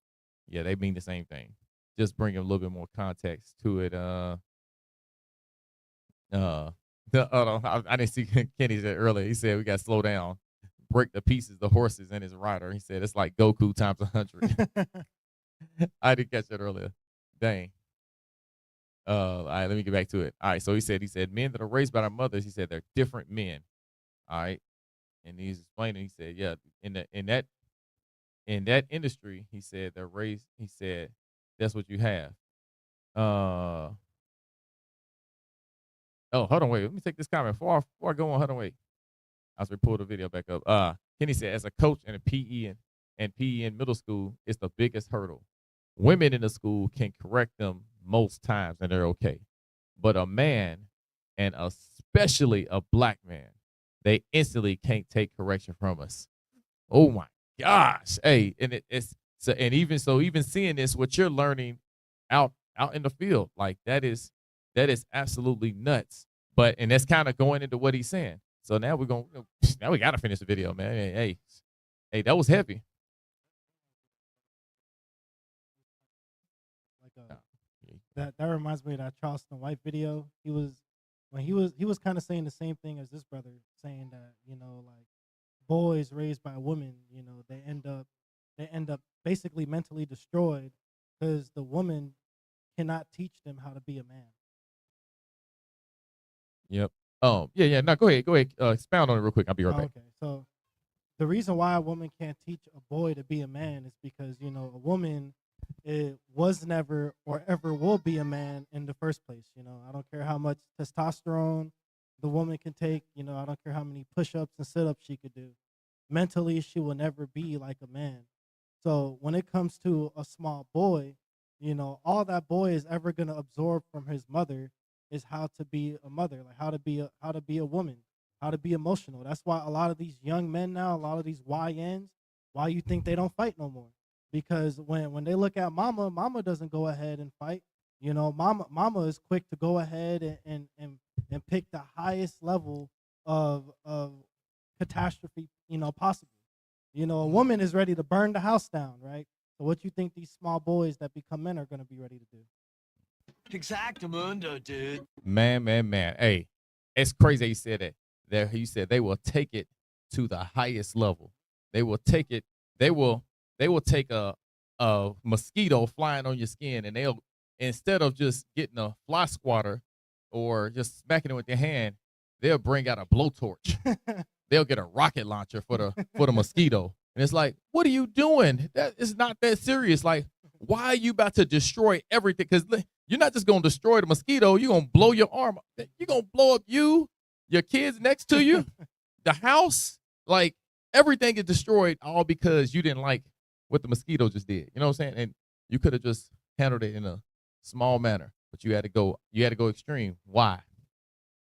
yeah, they mean the same thing. Just bring a little bit more context to it. I didn't see Kenny said earlier. He said we got to slow down, break the pieces, the horses and his rider. He said it's like Goku times 100. I didn't catch that earlier. Dang. All right, let me get back to it. All right, so he said men that are raised by their mothers, he said they're different men. All right, and he's explaining. He said, yeah, in that industry, he said they're raised. He said that's what you have. Oh, hold on, wait. Let me take this comment before I go on. Hold on, wait. I was pull the video back up. Kenny said, as a coach and a PE in middle school, it's the biggest hurdle. Women in the school can correct them most times and they're okay. But a man, and especially a black man, they instantly can't take correction from us. Oh my gosh. Hey, and it's so, and even seeing this, what you're learning out in the field, like that is absolutely nuts. But and that's kind of going into what he's saying. So now we gotta finish the video, man. Hey, that was heavy. That reminds me of that Charleston White video. He was kind of saying the same thing as this brother, saying that, you know, like boys raised by women, you know, they end up basically mentally destroyed because the woman cannot teach them how to be a man. Yep. Yeah. No, go ahead. Expound on it real quick. I'll be right back. Okay. So the reason why a woman can't teach a boy to be a man is because, you know, a woman, it was never or ever will be a man in the first place. You know, I don't care how much testosterone the woman can take. You know, I don't care how many push-ups and sit-ups she could do. Mentally, she will never be like a man. So when it comes to a small boy, you know, all that boy is ever going to absorb from his mother is how to be a mother, like how to be a woman, how to be emotional. That's why a lot of these young men now, a lot of these YNs, why you think they don't fight no more? Because when they look at mama doesn't go ahead and fight. You know, mama is quick to go ahead and pick the highest level of catastrophe, you know, possible. You know, a woman is ready to burn the house down, right? So what you think these small boys that become men are going to be ready to do? Exactamundo, dude. Man. Hey, it's crazy he said that. There, he said they will take it to the highest level. They will take it. They will take a mosquito flying on your skin, and they'll, instead of just getting a fly swatter or just smacking it with your hand, they'll bring out a blowtorch. They'll get a rocket launcher for the mosquito. And it's like, what are you doing? That is not that serious. Like, why are you about to destroy everything? Because you're not just going to destroy the mosquito. You're going to blow your arm. You're going to blow up you, your kids next to you, the house. Like, everything is destroyed all because you didn't like what the mosquito just did. You know what I'm saying? And you could have just handled it in a small manner, but you had to go extreme. Why?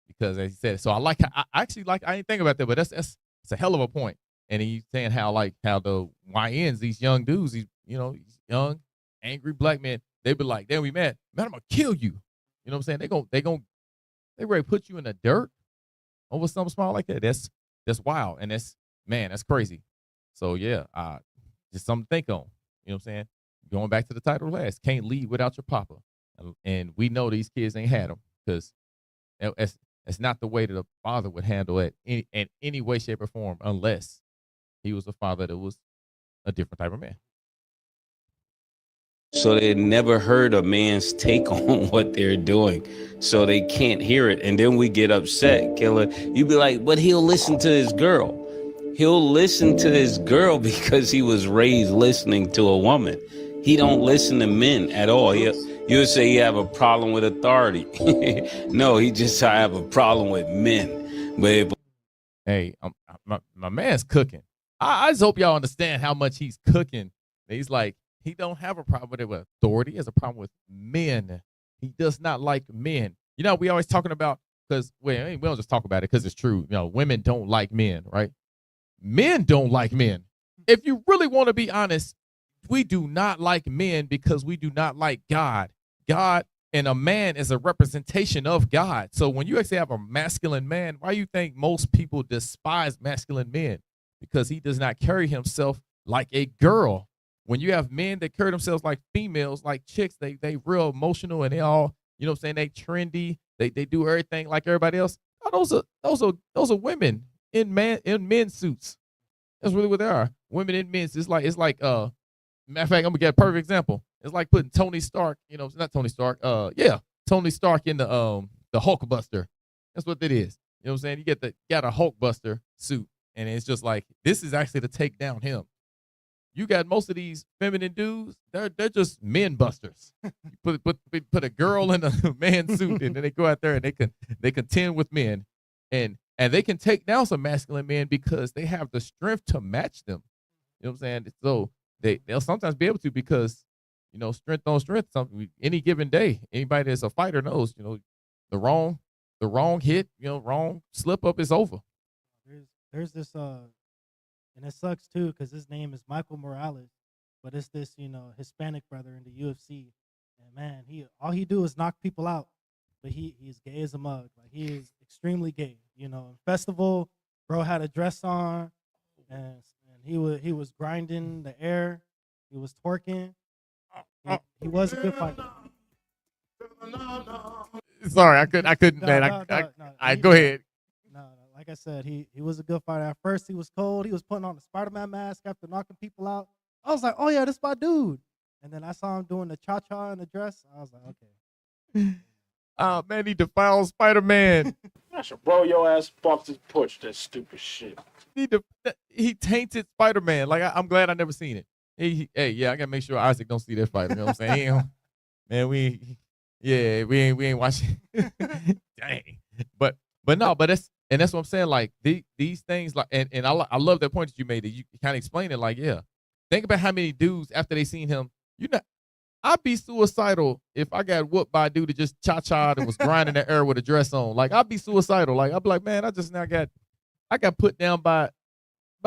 Because as he said, so I didn't think about that, but that's a hell of a point. And he's saying how the YNs, these young dudes, these young, angry black men, they be like, then we mad, man, I'm gonna kill you. You know what I'm saying? They ready to put you in the dirt over something small like that. That's wild. And that's crazy. So yeah, just something to think on. You know what I'm saying? going back to the title last, can't lead without your papa. And we know these kids ain't had them because it's not the way that a father would handle it in any way, shape, or form unless he was a father that was a different type of man. So they never heard a man's take on what they're doing. So they can't hear it. And then we get upset, Killer. You be like, but he'll listen to his girl. He'll listen to his girl because he was raised listening to a woman. He don't listen to men at all. You'll say you have a problem with authority. No, he just have a problem with men. But hey, my man's cooking. I just hope y'all understand how much he's cooking. He's like, he don't have a problem with authority. He has a problem with men. He does not like men. You know, we always talking about, because we don't just talk about it because it's true. You know, women don't like men, right? Men don't like men. If you really want to be honest, we do not like men because we do not like God. God and a man is a representation of God. So when you actually have a masculine man, why do you think most people despise masculine men? Because he does not carry himself like a girl. When you have men that carry themselves like females, like chicks, they real emotional and they all, you know what I'm saying, they trendy, they do everything like everybody else. Oh, those are women in men's suits. That's really what they are. Women in men's. It's like matter of fact, I'm gonna get a perfect example. It's like putting Tony Stark, you know, not Tony Stark, Tony Stark in the Hulkbuster. That's what it is. You know what I'm saying? You got a Hulkbuster suit, and it's just like, this is actually to take down him. You got most of these feminine dudes, they're just men busters. You put a girl in a man suit, and then they go out there and they contend with men, and they can take down some masculine men because they have the strength to match them. You know what I'm saying? So they'll sometimes be able to, because, you know, strength on strength. Something any given day, anybody that's a fighter knows, you know, the wrong hit, you know, wrong slip up is over. There's this and it sucks too because his name is Michael Morales, but it's this, you know, Hispanic brother in the UFC, and man, all he do is knock people out, but he's gay as a mug. Like, he is extremely gay. You know, in festival, bro had a dress on, and he was grinding the air, he was twerking. He was a good fighter. Sorry, I couldn't, No, man. no, Go ahead. No, like I said, he was a good fighter. At first, he was cold. He was putting on the Spider-Man mask after knocking people out. I was like, oh yeah, this my dude. And then I saw him doing the cha-cha in the dress. I was like, okay. Oh man, he defiles Spider-Man. I should blow your ass off this porch, that stupid shit. He tainted Spider-Man. Like, I'm glad I never seen it. Hey, yeah, I gotta make sure Isaac don't see that fight. You know what I'm saying? Man, we ain't watching. Dang. But that's what I'm saying. Like, these things, like, and I love that point that you made, that you kind of explain it. Like, yeah, think about how many dudes after they seen him, I'd be suicidal if I got whooped by a dude that just cha-cha and was grinding the air with a dress on. Like, I'd be suicidal. Like, I'd be like, man, I got put down by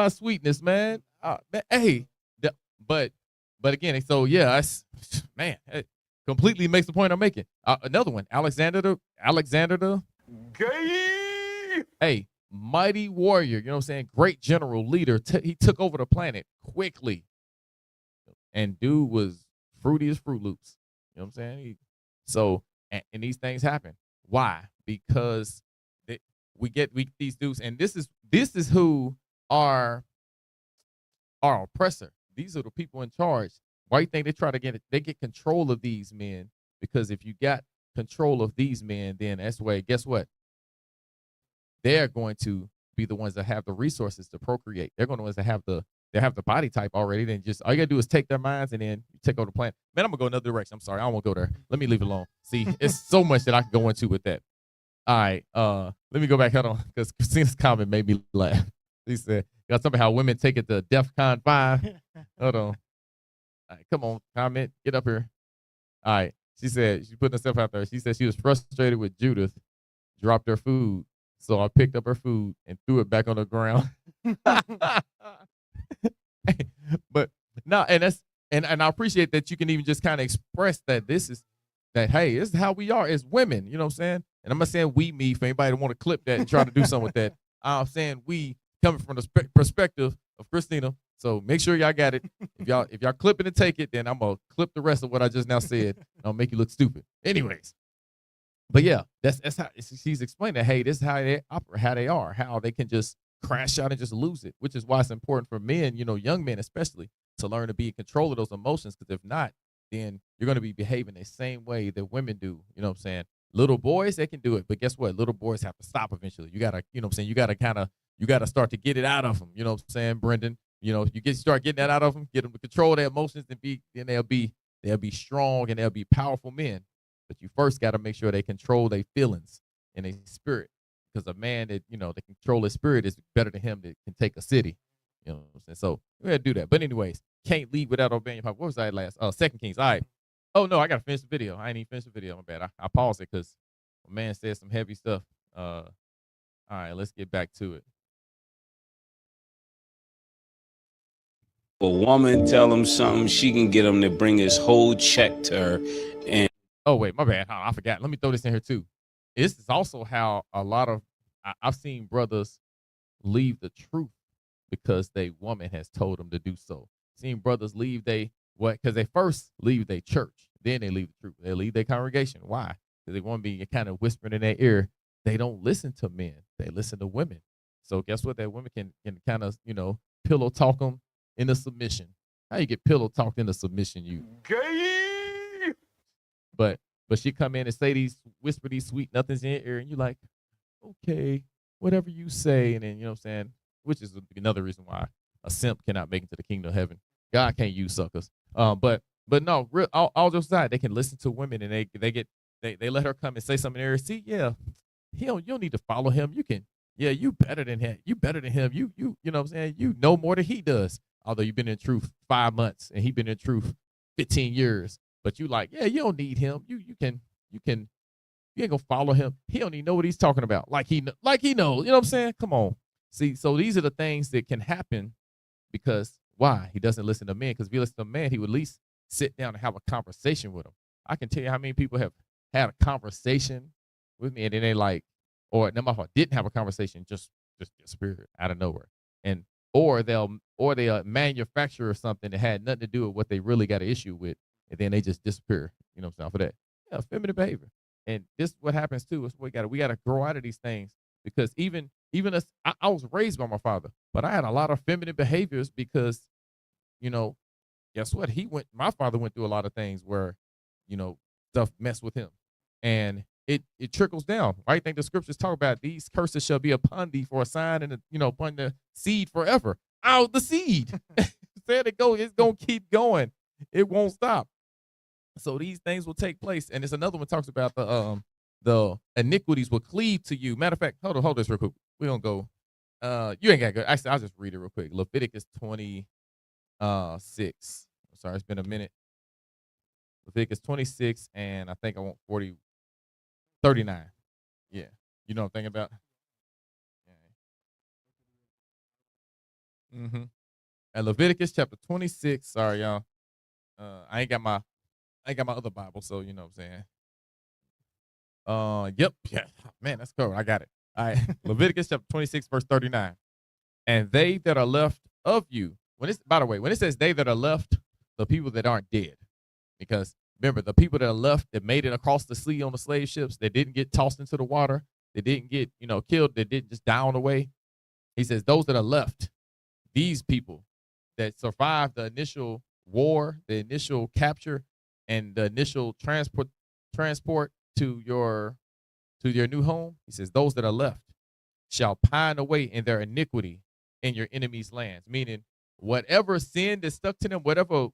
sweetness, man. Hey, but again, so yeah, man, it completely makes the point I'm making. Another one, Alexander the Gay. Hey, mighty warrior, you know what I'm saying? Great general leader. He took over the planet quickly. And dude was fruity as Fruit Loops. You know what I'm saying? And these things happen. Why? Because we get these dudes, and this is who are our oppressor. These are the people in charge. Why do you think they try to get control of these men? Because if you got control of these men, then that's why, guess what? They're going to be the ones that have the resources to procreate. They're going to the ones that have the body type already. Then just all you gotta do is take their minds and then you take over the planet. Man, I'm gonna go another direction. I'm sorry, I don't want to go there. Let me leave it alone. See, it's so much that I can go into with that. All right, let me go back. Hold on, because Christina's comment made me laugh. She said, "Got something how women take it to DEFCON 5." Hold on. All right, come on, comment, get up here. All right, she said she put herself out there. She said she was frustrated with Judith, dropped her food, so I picked up her food and threw it back on the ground. But no, and I appreciate that you can even just kind of express that this is how we are as women, you know what I'm saying? And I'm not saying me for anybody that want to clip that and try to do something with that. I'm saying we coming from the perspective of Christina So make sure y'all got it. If y'all clip it and take it, then I'm gonna clip the rest of what I just now said. I'll make you look stupid. Anyways, but yeah, that's how she's explaining that. Hey, this is how they operate, how they can just crash out and just lose it. Which is why it's important for men, young men especially, to learn to be in control of those emotions. Because if not, then you're gonna be behaving the same way that women do. You know what I'm saying? Little boys, they can do it, but guess what? Little boys have to stop eventually. You gotta, you know what I'm saying? You gotta start to get it out of them. You know what I'm saying, Brendan? Start getting that out of them, get them to control their emotions, then they'll be strong and they'll be powerful men. But you first got to make sure they control their feelings and their spirit, because a man that that control his spirit is better than him that can take a city. You know what I'm saying? So we gotta do that. But anyways, can't lead without obeying your papa. What was I last? 2 Kings. All right. Oh no, I gotta finish the video. I ain't even finished the video. My bad. I paused it because a man said some heavy stuff. All right, let's get back to it. A woman tell him something, she can get him to bring his whole check to her. And oh wait, my bad. I forgot. Let me throw this in here too. This is also how a lot of I've seen brothers leave the truth because they woman has told them to do so. Seen brothers leave because they first leave their church, then they leave the truth. They leave their congregation. Why? Because they want to be kind of whispering in their ear. They don't listen to men. They listen to women. So guess what? That women can kind of pillow talk them into submission. How you get pillow talked into submission? You Gay. But she come in and whisper these sweet nothings in your ear, and you like, okay, whatever you say, and then what I'm saying, which is another reason why a simp cannot make it to the kingdom of heaven. God can't use suckers. But no, all jokes aside, they can listen to women, and they let her come and say something there. See, yeah, you don't need to follow him. You can, yeah, you better than him. You better than him. You know what I'm saying? You know more than he does. Although you've been in truth 5 months and he been in truth 15 years, but you like, yeah, you don't need him. You ain't gonna follow him. He don't even know what he's talking about. Like he knows. You know what I'm saying? Come on. See, so these are the things that can happen because why? He doesn't listen to men. Because if he listened to a man, he would at least sit down and have a conversation with him. I can tell you how many people have had a conversation with me and then they like, or no matter didn't have a conversation, just disappeared out of nowhere. And or they'll manufacture something that had nothing to do with what they really got an issue with, and then they just disappear. You know what I'm saying? For that, yeah, feminine behavior, and this is what happens too. Is we gotta grow out of these things because even us, I was raised by my father, but I had a lot of feminine behaviors because, guess what? My father went through a lot of things where, stuff messed with him, and it trickles down. I think the scriptures talk about these curses shall be upon thee for a sign and upon the seed forever. Out the seed. Said it's gonna keep going. It won't stop. So these things will take place. And there's another one talks about the iniquities will cleave to you. Matter of fact, hold this real quick. We don't go. You ain't got good. Actually, I'll just read it real quick. Leviticus 26. Sorry, it's been a minute. Leviticus 26, and I think I want 39. Yeah. You know what I'm thinking about? Yeah. Mm-hmm. And Leviticus chapter 26. Sorry, y'all. I ain't got my other Bible, so you know what I'm saying. Yep. Yeah. Man, that's cool. I got it. All right. Leviticus chapter 26, verse 39. And they that are left of you, when it says they that are left, the people that aren't dead. Because remember, the people that are left that made it across the sea on the slave ships, that didn't get tossed into the water, they didn't get, killed, they didn't just die on the way. He says those that are left, these people that survived the initial war, the initial capture, and the initial transport to your new home, he says those that are left shall pine away in their iniquity in your enemies' lands. Meaning whatever sin that stuck to them, whatever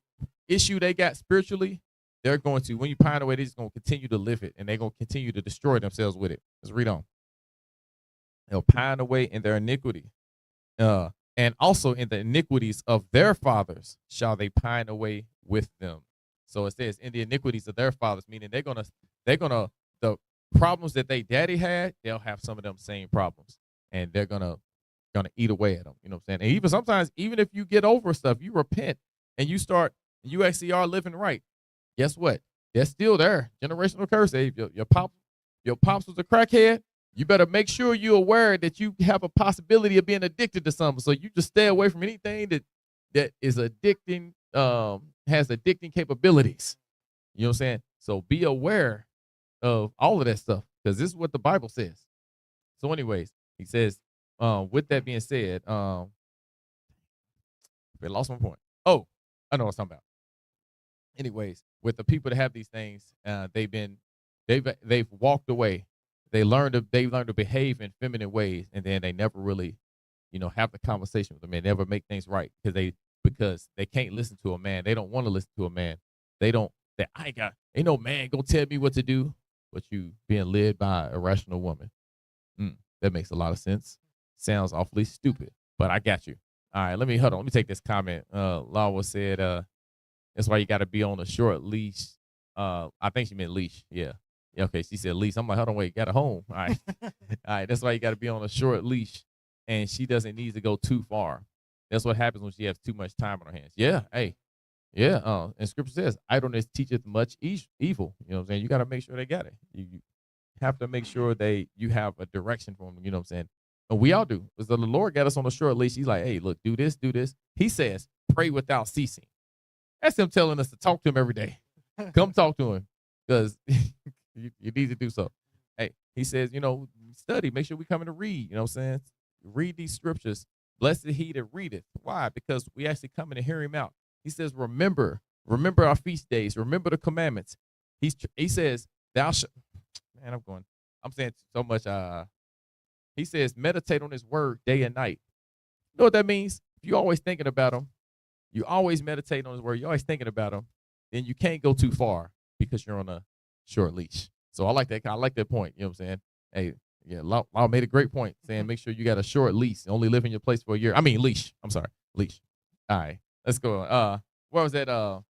issue they got spiritually, they're going to, when you pine away, they're just going to continue to live it, and they're going to continue to destroy themselves with it. Let's read on. They'll pine away in their iniquity. And also in the iniquities of their fathers shall they pine away with them. So it says in the iniquities of their fathers, meaning they're gonna the problems that they daddy had, they'll have some of them same problems, and they're gonna eat away at them. You know what I'm saying? And even sometimes, even if you get over stuff, you repent and you actually are living right. Guess what? They're still there. Generational curse. Hey, your pops was a crackhead. You better make sure you're aware that you have a possibility of being addicted to something. So you just stay away from anything that is addicting, has addicting capabilities. You know what I'm saying? So be aware of all of that stuff because this is what the Bible says. So, anyways, he says, with that being said, I lost my point. Oh, I know what I'm talking about. Anyways, with the people that have these things, they've walked away. They learned to behave in feminine ways, and then they never really, have the conversation with them. They never make things right because they can't listen to a man. They don't want to listen to a man. They don't. Ain't no man gonna tell me what to do, but you being led by a rational woman. That makes a lot of sense. Sounds awfully stupid, but I got you. All right, let me take this comment. Lawa said, that's why you got to be on a short leash. I think she meant leash. Yeah. Okay. She said leash. I'm like, hold on, wait, got a home. All right. All right. That's why you got to be on a short leash, and she doesn't need to go too far. That's what happens when she has too much time on her hands. Yeah. Hey. Yeah. And Scripture says, idleness teacheth much evil. You know what I'm saying? You got to make sure they got it. You have to make sure you have a direction for them. You know what I'm saying? And we all do. Because the Lord got us on a short leash. He's like, hey, look, do this, do this. He says, pray without ceasing. That's him telling us to talk to him every day. Come talk to him because you need to do so. Hey, he says, study. Make sure we come in to read. You know what I'm saying? Read these scriptures. Blessed he that readeth. Why? Because we actually come in to hear him out. He says, remember our feast days. Remember the commandments. He says, thou shalt. Man, I'm saying so much. He says, meditate on his word day and night. You know what that means? If you're always thinking about him, you always meditate on his word, you're always thinking about him, then you can't go too far because you're on a short leash. So I like that. I like that point. You know what I'm saying? Hey, yeah, Law made a great point saying make sure you got a short leash. Only live in your place for a year. I mean, leash. I'm sorry. Leash. All right. Let's go. Where was that?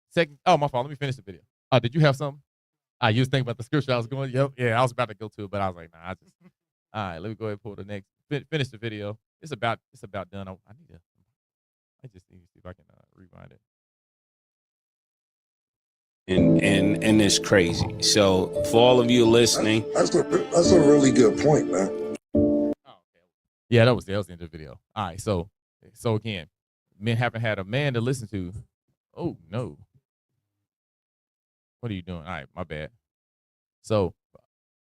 Second. Oh, my fault. Let me finish the video. Did you have something? You was thinking about the scripture I was going. Yep. Yeah, I was about to go to it, but I was like, nah, all right, let me go ahead and pull the next. Finish the video. It's about done. I just need to see if I can rewind it. And it's crazy. So for all of you listening, that's a really good point, man. Oh, okay. Yeah, that was the end of the video. All right, so again, men haven't had a man to listen to. Oh no, what are you doing? All right, my bad. So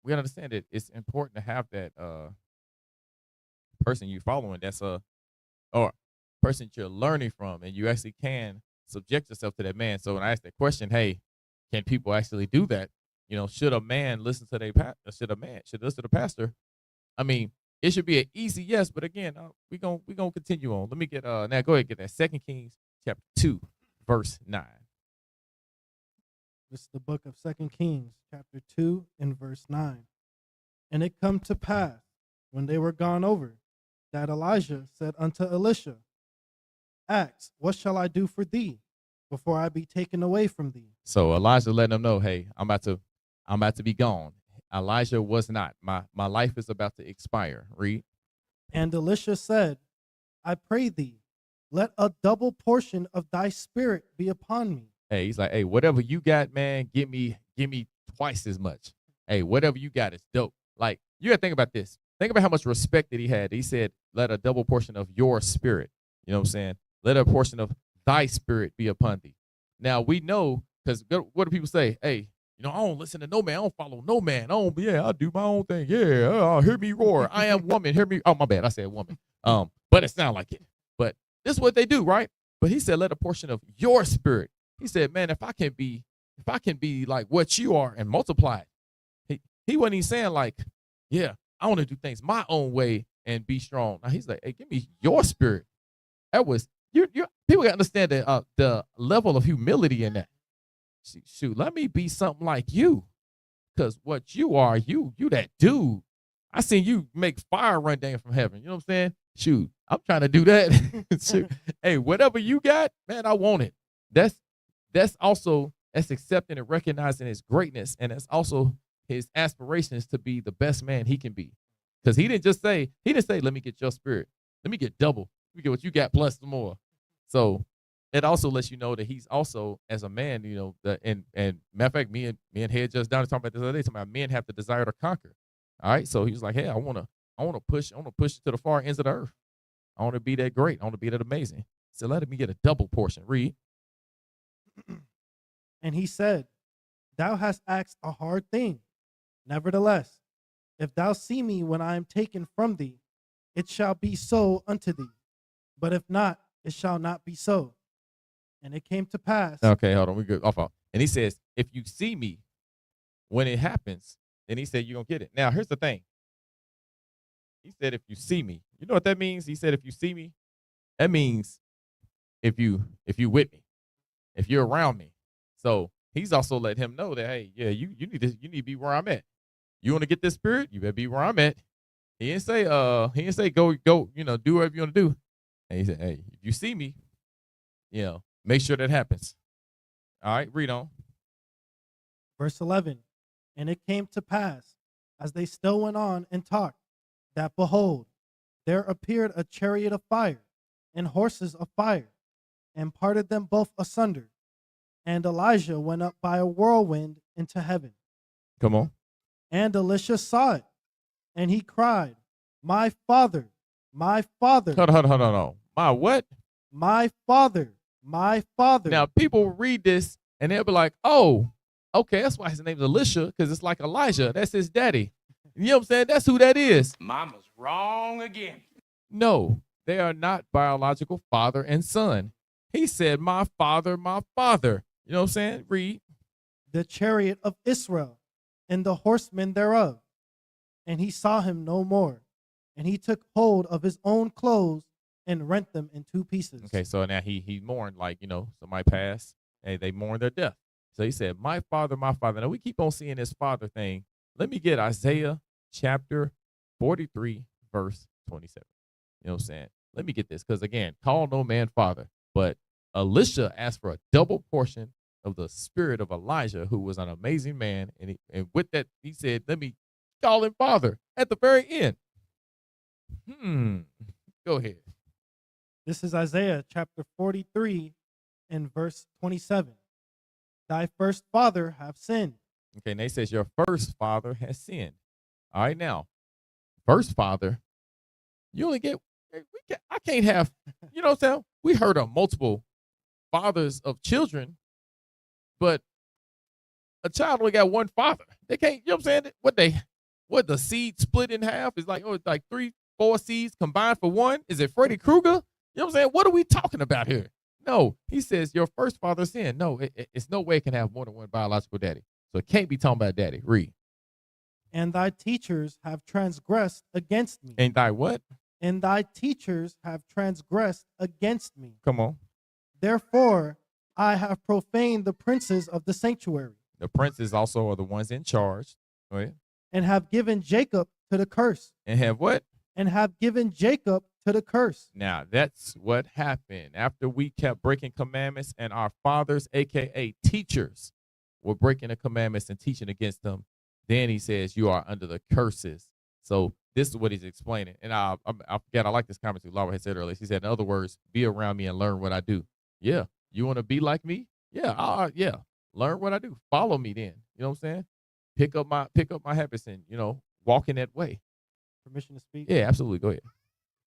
we gotta understand that it's important to have that person you following that's or person you're learning from, and you actually can subject yourself to that man. So when I ask that question, hey, can people actually do that? Should a man listen to should listen to the pastor? I mean, it should be an easy yes, but again, we gonna continue on. Let me get now go ahead and get that 2 Kings chapter 2, verse 9. This is the book of 2 Kings, chapter 2, and verse 9. And it come to pass, when they were gone over, that Elijah said unto Elisha, ask, what shall I do for thee, before I be taken away from thee? So Elijah letting them know, hey, I'm about to be gone. Elijah was not. My life is about to expire. Read. And Elisha said, I pray thee, let a double portion of thy spirit be upon me. Hey, he's like, hey, whatever you got, man, give me twice as much. Hey, whatever you got is dope. Like, you gotta think about this. Think about how much respect that he had. He said, let a double portion of your spirit. You know what I'm saying? Let a portion of thy spirit be upon thee. Now we know, because what do people say? Hey, I don't listen to no man. I don't follow no man. I do my own thing. Yeah, hear me roar. I am woman. Hear me. Oh, my bad. I said woman. But it sounds like it. But this is what they do, right? But he said, let a portion of your spirit. He said, man, if I can be like what you are and multiply it. He wasn't even saying like, yeah, I want to do things my own way and be strong. Now he's like, hey, give me your spirit. That was you. People got to understand the level of humility in that. Shoot, let me be something like you, because what you are, you that dude. I seen you make fire run down from heaven. You know what I'm saying? Shoot, I'm trying to do that. Shoot. Hey, whatever you got, man, I want it. That's accepting and recognizing his greatness, and that's also his aspirations to be the best man he can be. Because he didn't say, let me get your spirit. Let me get double. Let me get what you got plus some more. So it also lets you know that he's also, as a man, and matter of fact, me and Head just down talking about this other day, talking about men have the desire to conquer. All right. So he was like, hey, I wanna push it to the far ends of the earth. I want to be that great. I want to be that amazing. So let me get a double portion. Read. And he said, Thou hast asked a hard thing. Nevertheless, if thou see me when I am taken from thee, it shall be so unto thee. But if not, it shall not be so. And it came to pass. Okay, hold on. We good. Off. And he says, if you see me when it happens, then he said you're gonna get it. Now, here's the thing. He said, if you see me, you know what that means? He said, if you see me, that means if you with me, if you're around me. So he's also let him know that, hey, yeah, you need to be where I'm at. You want to get this spirit, you better be where I'm at. He didn't say go, do whatever you want to do. And he said, hey, if you see me, make sure that happens. All right, read on. Verse 11. And it came to pass, as they still went on and talked, that behold, there appeared a chariot of fire and horses of fire, and parted them both asunder. And Elijah went up by a whirlwind into heaven. Come on. And Elisha saw it, and he cried, My father, my father. Hold on. My what? My father, my father. Now, people read this, and they'll be like, oh, okay, that's why his name's Elisha, because it's like Elijah. That's his daddy. You know what I'm saying? That's who that is. Mama's wrong again. No, they are not biological father and son. He said, my father, my father. You know what I'm saying? Read. The chariot of Israel and the horsemen thereof. And he saw him no more. And he took hold of his own clothes and rent them in two pieces. Okay, so now he mourned, like, somebody passed, and they mourned their death. So he said, my father, my father. Now we keep on seeing this father thing. Let me get Isaiah chapter 43, verse 27. You know what I'm saying? Let me get this, because again, call no man father. But Elisha asked for a double portion of the spirit of Elijah, who was an amazing man. And with that, he said, let me call him father at the very end. Go ahead. This is Isaiah chapter 43 and verse 27. Thy first father have sinned. Okay, and they says your first father has sinned. All right, now, first father, you only get, I can't have, you know what I'm saying? We heard of multiple fathers of children, but a child only got one father. They can't, you know what I'm saying? What the seed split in half is like, it's like 3-4 seeds combined for one. Is it Freddy Krueger? You know what I'm saying? What are we talking about here? No, he says your first father sinned. No, it's no way it can have more than one biological daddy. So it can't be talking about daddy. Read. And thy teachers have transgressed against me. And thy what? And thy teachers have transgressed against me. Come on. Therefore, I have profaned the princes of the sanctuary. The princes also are the ones in charge. Go ahead. And have given Jacob to the curse. And have what? And have given Jacob to the curse. Now, that's what happened after we kept breaking commandments, and our fathers, a.k.a. teachers, were breaking the commandments and teaching against them. Then he says, you are under the curses. So this is what he's explaining. And I forget, I like this comment too. Laura had said earlier. She said, in other words, be around me and learn what I do. Yeah. You want to be like me? Yeah. Yeah. Learn what I do. Follow me then. You know what I'm saying? Pick up my habits and, walk in that way. Permission to speak? Yeah, absolutely. Go ahead.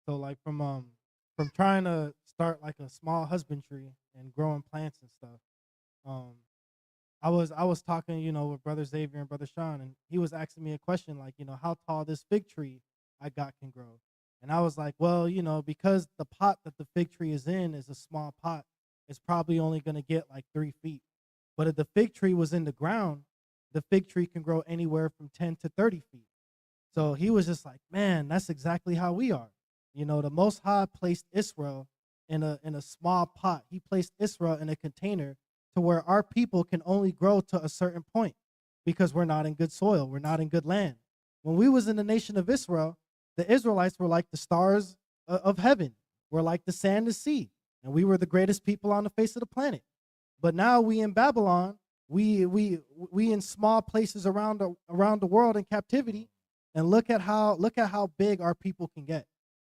So like from trying to start like a small husbandry and growing plants and stuff, I was talking, with Brother Xavier and Brother Sean, and he was asking me a question like, how tall this fig tree I got can grow. And I was like, well, because the pot that the fig tree is in is a small pot, it's probably only going to get like 3 feet. But if the fig tree was in the ground, the fig tree can grow anywhere from 10 to 30 feet. So he was just like, man, that's exactly how we are. The Most High placed Israel in a small pot. He placed Israel in a container to where our people can only grow to a certain point because we're not in good soil. We're not in good land. When we was in the nation of Israel, the Israelites were like the stars of heaven. We're like the sand of the sea. And we were the greatest people on the face of the planet. But now we in Babylon, we in small places around the world in captivity. And look at how big our people can get.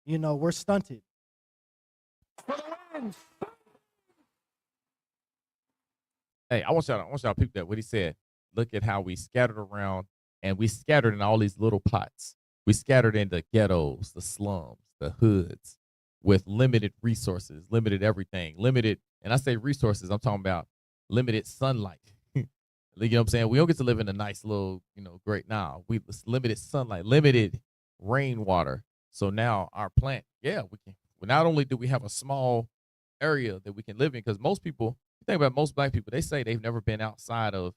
We're stunted. Hey, I want y'all to peep that. What he said. Look at how we scattered around, and we scattered in all these little pots. We scattered in the ghettos, the slums, the hoods. with limited resources, limited everything, limited. And I say resources, I'm talking about limited sunlight. You know what I'm saying? We don't get to live in a nice little, great now. We limited sunlight, limited rainwater. So now our plant, yeah, we can. Not only do we have a small area that we can live in, because most people, you think about most black people, they say they've never been outside of,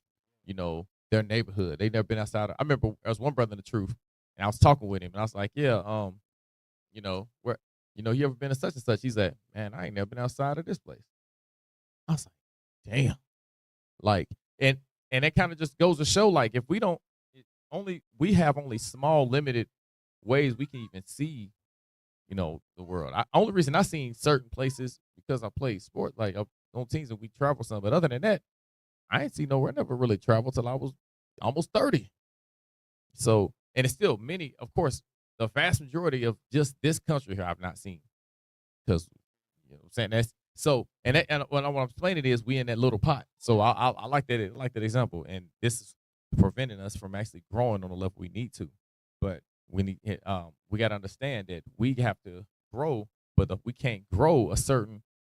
their neighborhood. They've never been outside of. I remember there was one brother in the truth, and I was talking with him, and I was like, yeah, where, you ever been to such and such? He's like, man, I ain't never been outside of this place. I was like, damn, like, and it kind of just goes to show, like, if we don't, we have only small, limited ways we can even see, the world. Only reason I seen certain places because I played sport, like on teams and we travel some. But other than that, I ain't seen nowhere. I never really traveled till I was almost 30. So, and it's still many, of course, the vast majority of just this country here I've not seen. Because, what I'm saying, that's so, and what I'm explaining is we in that little pot. So I like that. I like that example. And this is preventing us from actually growing on the level we need to. But we got to understand that we have to grow, but we can't grow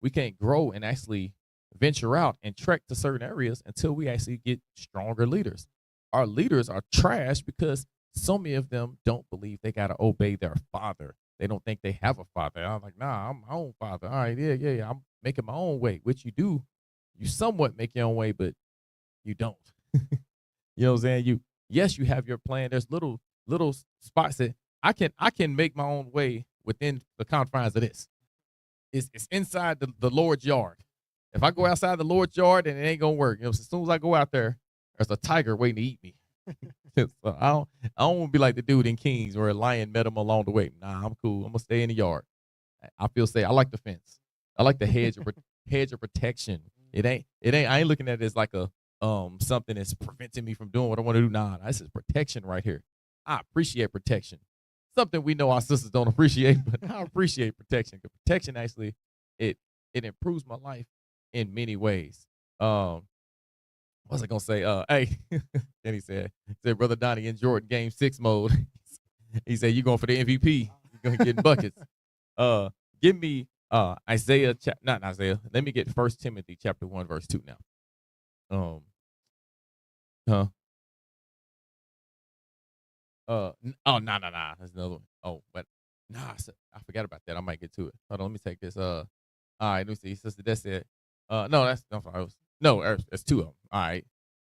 we can't grow and actually venture out and trek to certain areas until we actually get stronger leaders. Our leaders are trash because so many of them don't believe they got to obey their father. They don't think they have a father. I'm like, nah, I'm my own father. All right, yeah. I'm making my own way, which you do. You somewhat make your own way, but you don't. You know what I'm saying? Yes, you have your plan. There's little spots that I can make my own way within the confines of this. It's inside the Lord's yard. If I go outside the Lord's yard, then it ain't gonna work. As soon as I go out there, there's a tiger waiting to eat me. So I don't want to be like the dude in Kings where a lion met him along the way. Nah, I'm cool. I'm gonna stay in the yard. I feel safe. I like the fence. I like the hedge of protection. It ain't. I ain't looking at it as like a something that's preventing me from doing what I want to do. Nah, this is protection right here. I appreciate protection. Something we know our sisters don't appreciate, but I appreciate protection. Because protection actually it improves my life in many ways. What was I gonna say? Hey, and he said, Brother Donnie in Jordan Game 6 mode. He said, you going for the MVP. You're gonna get buckets. Give me Isaiah, not Isaiah. Let me get 1 Timothy chapter 1, verse 2 now. No. No. That's another one. Oh, but I forgot about that. I might get to it. Hold on, let me take this. All right, let me see. Sister Des said, no, that's it's two of them. All right.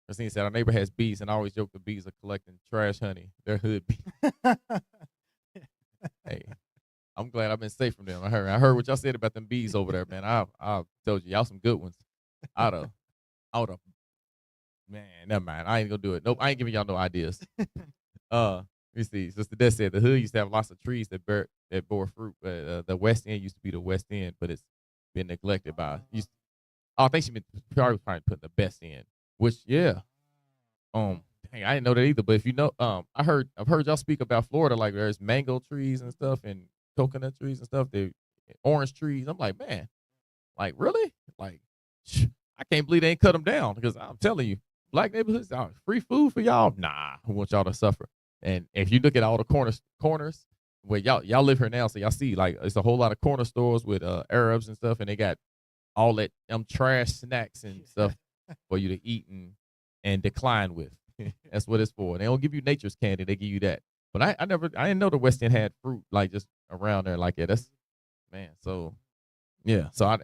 Christine said, our neighbor has bees, and I always joke the bees are collecting trash honey. They're hood bees. Hey, I'm glad I've been safe from them. I heard what y'all said about them bees over there, man. I told you, y'all some good ones. Out of, man, never mind. I ain't gonna do it. Nope, I ain't giving y'all no ideas. Let me see. Sister Des said the hood used to have lots of trees that bore fruit. The West End used to be the West End, but it's been neglected by. I think she meant probably putting the best in. Which, yeah. Dang, I didn't know that either. But if you know, I've heard y'all speak about Florida, like there's mango trees and stuff, and coconut trees and stuff. They orange trees. I'm like, man, like really? Like, I can't believe they ain't cut them down because I'm telling you, black neighborhoods, free food for y'all. Nah, I want y'all to suffer. And if you look at all the corners, where y'all live here now, so y'all see like it's a whole lot of corner stores with Arabs and stuff, and they got all that trash snacks and stuff for you to eat and decline with. That's what it's for. They don't give you nature's candy; they give you that. But I didn't know the West End had fruit like just around there like that. That's man. So yeah. So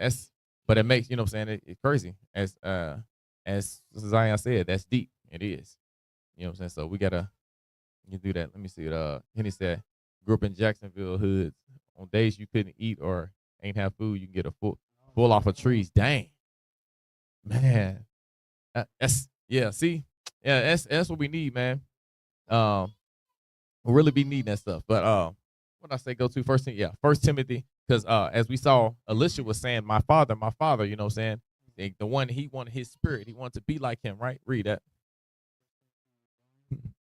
but it makes what I'm saying. It's crazy. As Zion said, that's deep. It is. You know what I'm saying. So we gotta do that. Let me see it. Henny said, grew up in Jacksonville hoods. On days you couldn't eat or ain't have food, you can get a full off of trees. Dang, man. That's yeah. See, yeah. That's what we need, man. We'll really be needing that stuff. But what did I say? Go to First Timothy, because as we saw, Alicia was saying, my father. You know what I'm saying? The one he wanted his spirit. He wanted to be like him, right? Read that.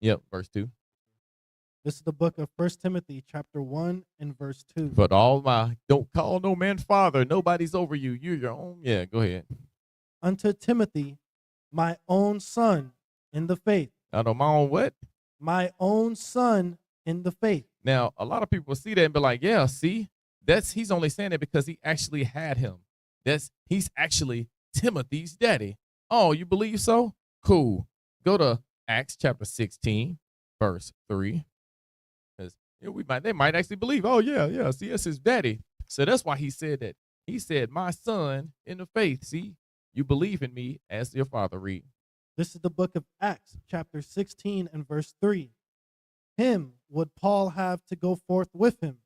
Yep, verse 2. This is the book of 1 Timothy, chapter 1 and verse 2. But don't call no man father. Nobody's over you. You're your own. Yeah, go ahead. Unto Timothy, my own son in the faith. I know my own what? My own son in the faith. Now, a lot of people see that and be like, yeah, see, he's only saying that because he actually had him. He's actually Timothy's daddy. Oh, you believe so? Cool. Go to Acts chapter 16, verse 3. Because they might actually believe, oh yeah, see, that's his daddy. So that's why he said that. He said, my son in the faith. See, you believe in me as your father. Read. This is the book of Acts, chapter 16 and verse 3. Him would Paul have to go forth with him,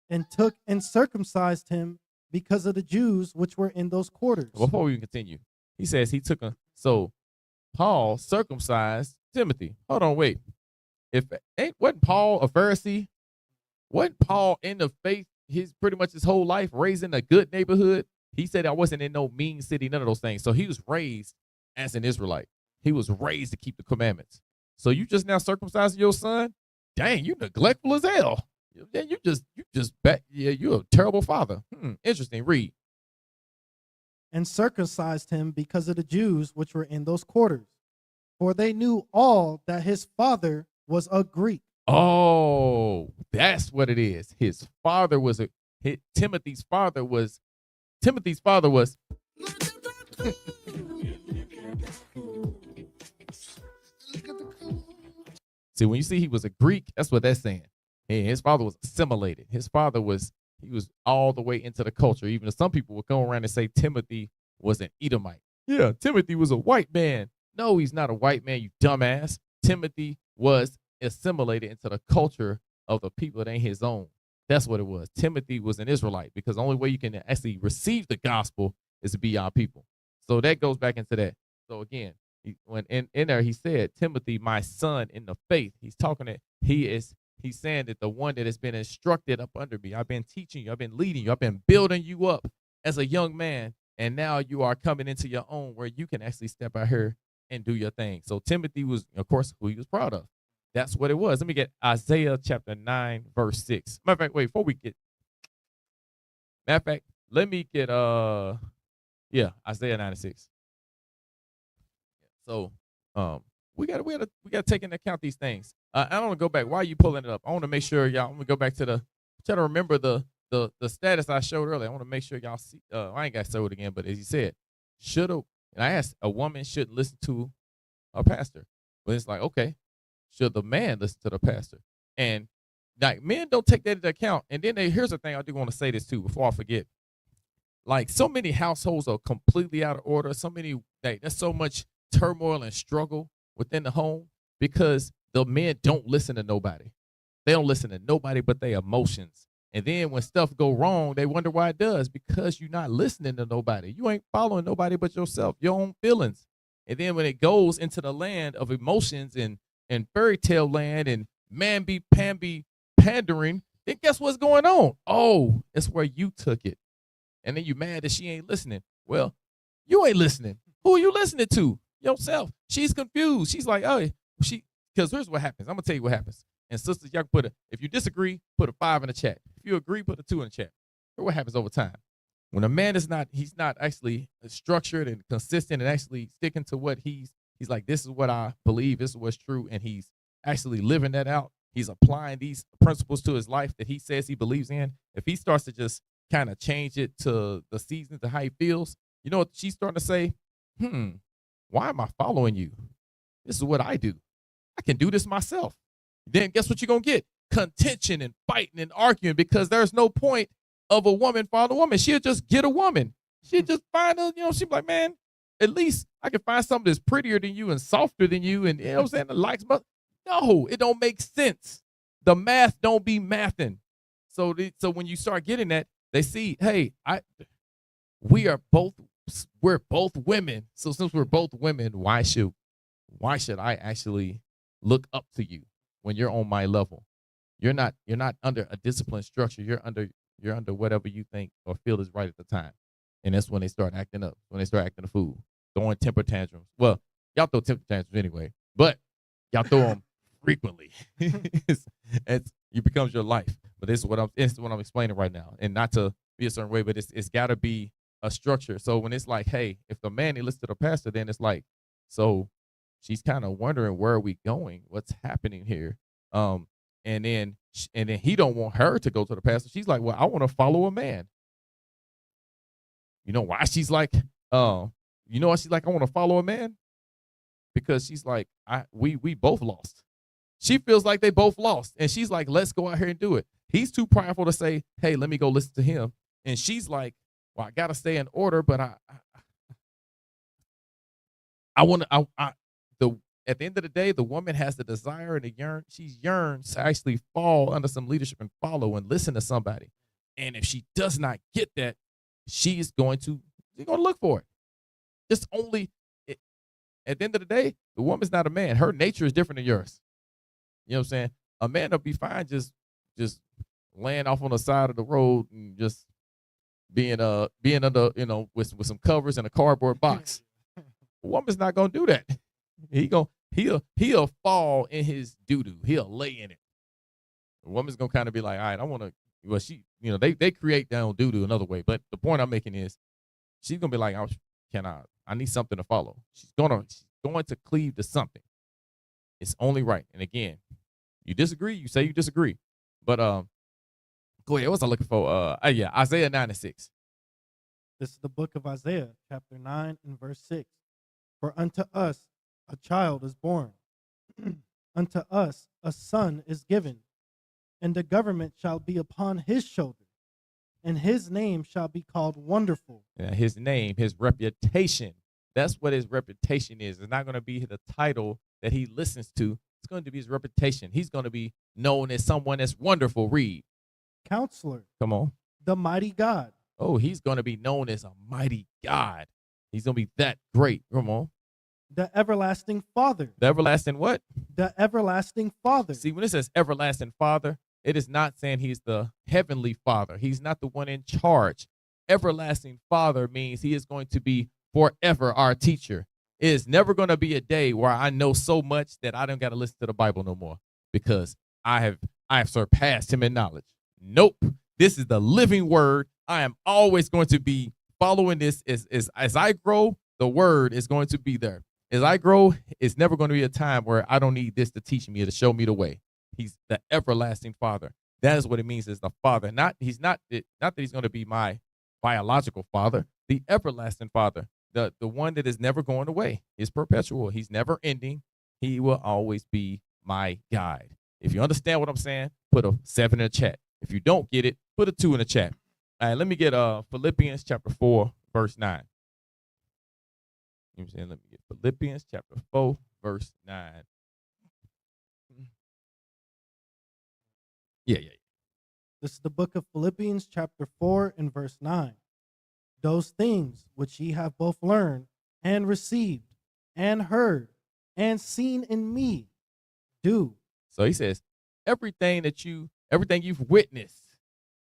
and took and circumcised him because of the Jews which were in those quarters. Before we continue, he says he took so Paul circumcised Timothy. Hold on, wait. Wasn't Paul a Pharisee? Wasn't Paul in the faith pretty much his whole life, raised in a good neighborhood? He said I wasn't in no mean city, none of those things. So he was raised as an Israelite. He was raised to keep the commandments. So you just now circumcising your son? Dang, you neglectful as hell. You just bet. Yeah, you're a terrible father. Interesting. Read. And circumcised him because of the Jews which were in those quarters, for they knew all that his father was a Greek. Oh, that's what it is. His father was Timothy's father was. See, when you see he was a Greek, that's what that's saying. And his father was assimilated. He was all the way into the culture. Even some people would go around and say Timothy was an Edomite. Yeah, Timothy was a white man. No, he's not a white man, you dumbass. Timothy was assimilated into the culture of the people that ain't his own. That's what it was. Timothy was an Israelite, because the only way you can actually receive the gospel is to be our people. So that goes back into that. So again, when in there he said, Timothy, my son in the faith. He's talking that he's saying that the one that has been instructed up under me. I've been teaching you, I've been leading you, I've been building you up as a young man, and now you are coming into your own where you can actually step out here and do your thing. So Timothy was, of course, who he was proud of. That's what it was. Let me get Isaiah chapter 9, verse 6. Matter of fact, wait, let me get Isaiah 9 and 6. So we gotta take into account these things. I want to go back. Why are you pulling it up? I want to make sure y'all. I'm gonna go back to try to remember the status I showed earlier. I want to make sure y'all see. I ain't got to show it again, but as you said, and I asked, a woman shouldn't listen to a pastor, but it's like, okay, should the man listen to the pastor? And like, men don't take that into account. And then here's the thing, I do want to say this too before I forget. Like, so many households are completely out of order. There's so much turmoil and struggle within the home because the men don't listen to nobody. They don't listen to nobody but their emotions. And then when stuff go wrong, they wonder why it does, because you're not listening to nobody. You ain't following nobody but yourself, your own feelings. And then when it goes into the land of emotions and fairy tale land and mamby-pamby pandering, then guess what's going on? Oh, it's where you took it. And then you mad that she ain't listening. Well, you ain't listening. Who are you listening to? Yourself. She's confused. She's like, oh, because here's what happens. I'm going to tell you what happens. And sisters, y'all can if you disagree, put a 5 in the chat. If you agree, put a 2 in the chat. Here's what happens over time. When a man he's not actually structured and consistent and actually sticking to what he's like, this is what I believe, this is what's true, and he's actually living that out. He's applying these principles to his life that he says he believes in. If he starts to just kind of change it to the season, to how he feels, you know what she's starting to say? Why am I following you? This is what I do. I can do this myself. Then guess what you're going to get? Contention and fighting and arguing, because there's no point of a woman following a woman. She'll just get a woman. She'll just find she'll be like, man, at least I can find something that's prettier than you and softer than you. And you know what I'm saying? The likes, but no, it don't make sense. The math don't be mathing. So when you start getting that, they see, hey, we're both women. So since we're both women, why should I actually look up to you when you're on my level? You're not under a disciplined structure. You're under whatever you think or feel is right at the time. And that's when they start acting up, when they start acting a fool, throwing temper tantrums. Well, y'all throw temper tantrums anyway, but y'all throw them frequently. It becomes your life. But this is what I'm explaining right now. And not to be a certain way, but it's got to be a structure. So when it's like, hey, if the man listens to the pastor, then it's like, so she's kind of wondering, where are we going? What's happening here? And then And then he don't want her to go to the pastor. She's like, well, I want to follow a man. You know why she's like, you know why she's like, I want to follow a man? Because she's like, we both lost. She feels like they both lost. And she's like, let's go out here and do it. He's too prideful to say, hey, let me go listen to him. And she's like, well, I got to stay in order, but I want to, at the end of the day, the woman has the desire and the yearn. She yearns to actually fall under some leadership and follow and listen to somebody. And if she does not get that, she's going to look for it. Just only, at the end of the day, the woman's not a man. Her nature is different than yours. You know what I'm saying? A man will be fine just laying off on the side of the road and just being under, with some covers and a cardboard box. A woman's not gonna do that. He'll fall in his doo-doo. He'll lay in it. The woman's gonna kind of be like, all right, I want to. Well, they create their own doo-doo another way. But the point I'm making is, she's gonna be like, I need something to follow. She's going to cleave to something. It's only right. And again, you disagree, you say you disagree. But go ahead. What's I looking for? Isaiah 9:6. This is the book of Isaiah, chapter 9 and verse 6. For unto us a child is born, unto us a son is given, and the government shall be upon his shoulder, and his name shall be called Wonderful. Yeah, his name, his reputation. That's what his reputation is. It's not going to be the title that he listens to. It's going to be his reputation. He's going to be known as someone that's wonderful. Read. Counselor. Come on. The mighty God. Oh, he's going to be known as a mighty God. He's going to be that great. Come on. The everlasting Father. The everlasting what? The everlasting Father. See, when it says everlasting Father, it is not saying he's the heavenly Father. He's not the one in charge. Everlasting Father means he is going to be forever our teacher. It is never going to be a day where I know so much that I don't got to listen to the Bible no more because I have surpassed him in knowledge. Nope. This is the living word. I am always going to be following this. As I grow, the word is going to be there. As I grow, it's never going to be a time where I don't need this to teach me, to show me the way. He's the everlasting Father. That is what it means as the Father. Not that he's going to be my biological father, the everlasting Father, the one that is never going away. Is perpetual. He's never ending. He will always be my guide. If you understand what I'm saying, put a 7 in the chat. If you don't get it, put a 2 in the chat. All right, let me get Philippians chapter 4, verse 9. You know what I'm saying? Let me get Philippians chapter 4, verse 9. Yeah. This is the book of Philippians chapter 4 and verse 9. Those things which ye have both learned and received and heard and seen in me, do. So he says, everything you've witnessed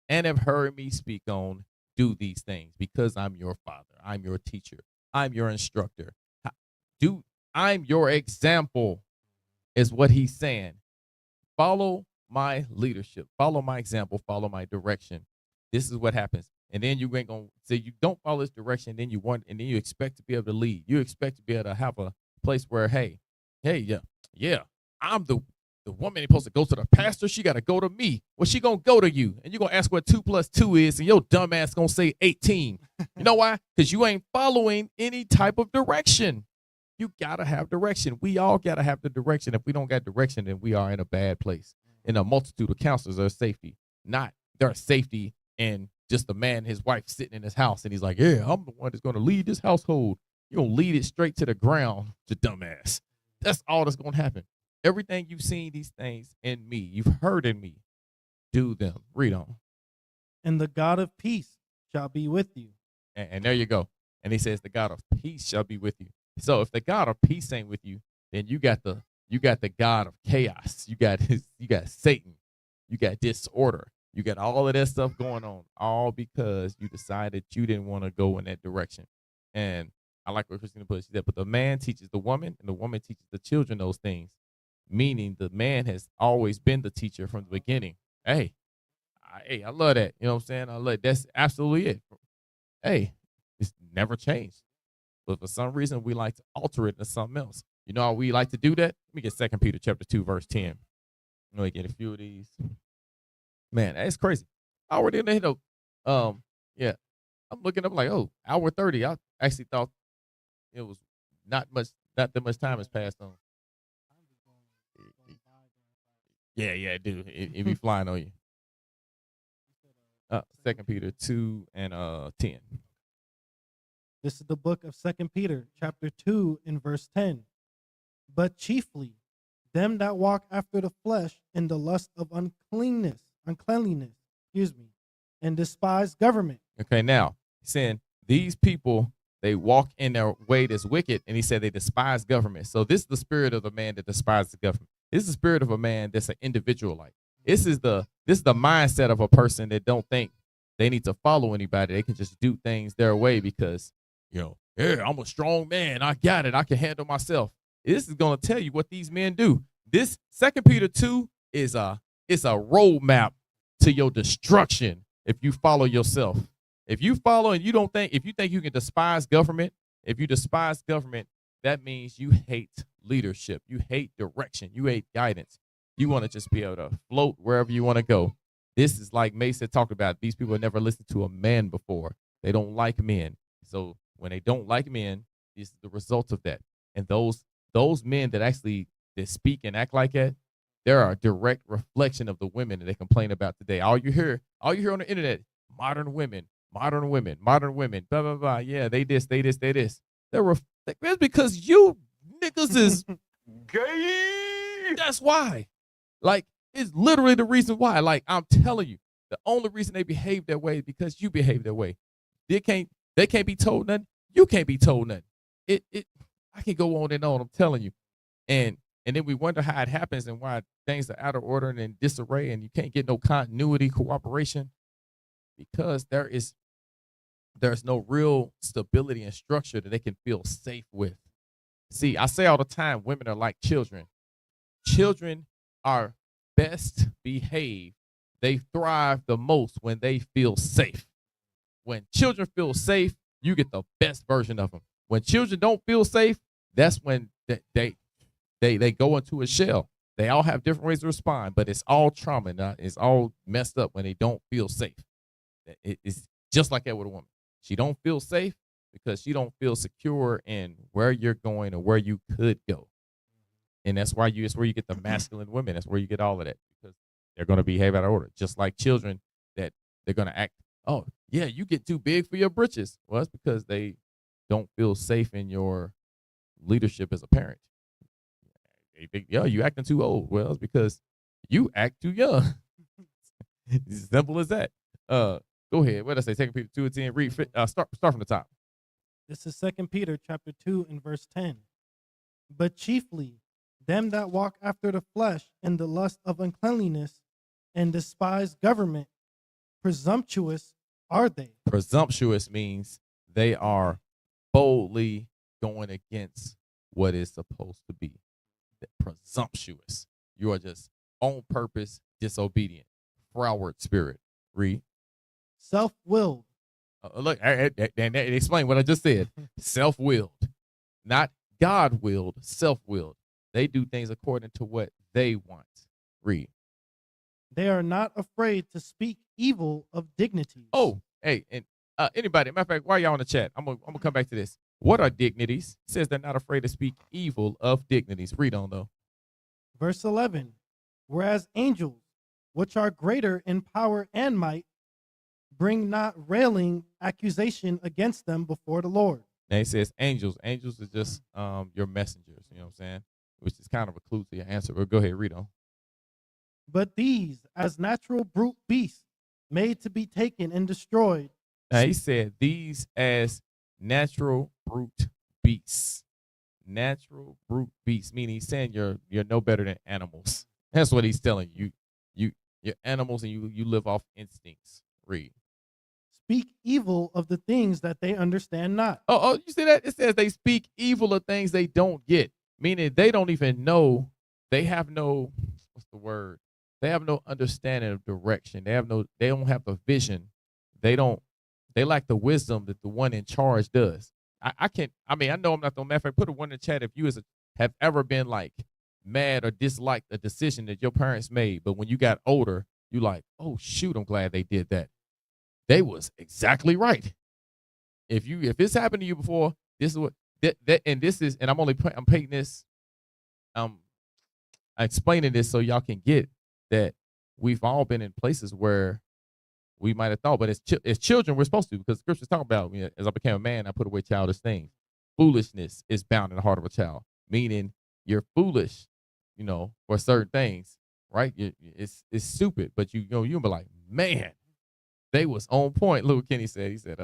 and have heard me speak on, do these things because I'm your father. I'm your teacher. I'm your instructor. I'm your example is what he's saying. Follow my leadership. Follow my example. Follow my direction. This is what happens. And then you ain't going to say you don't follow this direction. Then you expect to be able to lead. You expect to be able to have a place where, hey, yeah, I'm the woman supposed to go to the pastor. She got to go to me. Well, she going to go to you. And you're going to ask what 2 + 2 is. And your dumb ass going to say 18. You know why? Because you ain't following any type of direction. You got to have direction. We all got to have the direction. If we don't got direction, then we are in a bad place. In a multitude of counselors, there's safety. There's safety in just a man and his wife sitting in his house. And he's like, yeah, I'm the one that's going to lead this household. You're going to lead it straight to the ground, you dumbass. That's all that's going to happen. Everything you've seen these things in me, you've heard in me, do them. Read on. And the God of peace shall be with you. And there you go. And he says the God of peace shall be with you. So if the God of peace ain't with you, then you got the God of chaos. You got Satan. You got disorder. You got all of that stuff going on, all because you decided you didn't want to go in that direction. And I like what Christina put. She said, but the man teaches the woman, and the woman teaches the children those things. Meaning the man has always been the teacher from the beginning. Hey, I love that. You know what I'm saying? That's absolutely it. Hey, it's never changed. But for some reason, we like to alter it into something else. You know how we like to do that? Let me get 2 Peter chapter 2, verse 10. Let me get a few of these. Man, that's crazy. Already in the hit. Yeah, I'm looking up like, oh, hour 30. I actually thought it was not that much time has passed on. Yeah, dude. It be flying on you. 2 Peter 2 and 10. This is the book of Second Peter, chapter 2, and verse 10. But chiefly them that walk after the flesh in the lust of uncleanness, and despise government. Okay, now he's saying these people, they walk in their way that's wicked, and he said they despise government. So this is the spirit of the man that despises government. This is the spirit of a man that's an individual like. This is the mindset of a person that don't think they need to follow anybody. They can just do things their way because, yeah, I'm a strong man. I got it. I can handle myself. This is going to tell you what these men do. This 2 Peter 2 is a roadmap to your destruction if you follow yourself. If you follow and if you think you can despise government, if you despise government, that means you hate leadership. You hate direction. You hate guidance. You want to just be able to float wherever you want to go. This is like Mason talked about. These people have never listened to a man before. They don't like men. So when they don't like men, this is the result of that. And those men that actually that speak and act like that, they're a direct reflection of the women that they complain about today. All you hear on the internet, modern women, blah, blah, blah. Yeah, they this. That's because you niggas is Gay. that's why. Like, it's literally the reason why. Like, I'm telling you, the only reason they behave that way is because you behave that way. They can't be told nothing. You can't be told nothing. I can go on and on, I'm telling you. And then we wonder how it happens and why things are out of order and in disarray and you can't get no continuity, cooperation, because there's no real stability and structure that they can feel safe with. See, I say all the time, women are like children. Children are best behaved. They thrive the most when they feel safe. When children feel safe, you get the best version of them. When children don't feel safe, that's when they go into a shell. They all have different ways to respond, but it's all trauma. Now, it's all messed up when they don't feel safe. It's just like that with a woman. She don't feel safe because she don't feel secure in where you're going or where you could go. And it's where you get the masculine women. That's where you get all of that because they're going to behave out of order. Just like children that they're going to act, oh, yeah, you get too big for your britches. Well, it's because they don't feel safe in your leadership as a parent. They think, yo, you acting too old. Well, it's because you act too young. It's simple as that. Go ahead. What did I say? 2 Peter 2 and 10. Read. Start from the top. This is 2 Peter chapter 2 and verse 10. But chiefly them that walk after the flesh in the lust of uncleanliness and despise government, presumptuous are they. Presumptuous means they are boldly going against what is supposed to be. Presumptuous. You are just on purpose disobedient. Froward spirit. Read. Self-willed. Look, and explain what I just said. Self-willed. Not God-willed, self-willed. They do things according to what they want. Read. They are not afraid to speak evil of dignities. Oh, hey, and anybody, matter of fact, while y'all in the chat, I'm gonna come back to this. What are dignities? It says they're not afraid to speak evil of dignities. Read on though. Verse 11. Whereas angels, which are greater in power and might, bring not railing accusation against them before the Lord. Now it says angels. Angels is just your messengers, you know what I'm saying? Which is kind of a clue to your answer. But go ahead, read on. But these, as natural brute beasts, made to be taken and destroyed. Now he said these as natural brute beasts. Natural brute beasts, meaning he's saying you're no better than animals. That's what he's telling you. You're animals and you live off instincts. Read. Speak evil of the things that they understand not. Oh, you see that? It says they speak evil of things they don't get. Meaning they don't even know. They have no, what's the word? They have no understanding of direction. They don't have a vision. They lack the wisdom that the one in charge does. I know I'm not the matter of fact, put a one in the chat if you have ever been like mad or disliked a decision that your parents made, but when you got older, You like, oh shoot, I'm glad they did that. They was exactly right. If it's happened to you before, this is what and this is, and I'm painting this, I'm explaining this so y'all can get that we've all been in places where we might have thought, but as children, we're supposed to, because scriptures talk about, as I became a man, I put away childish things. Foolishness is bound in the heart of a child, meaning you're foolish, for certain things, right? It's stupid, but you'll be like, man, they was on point. Little Kenny said, he said,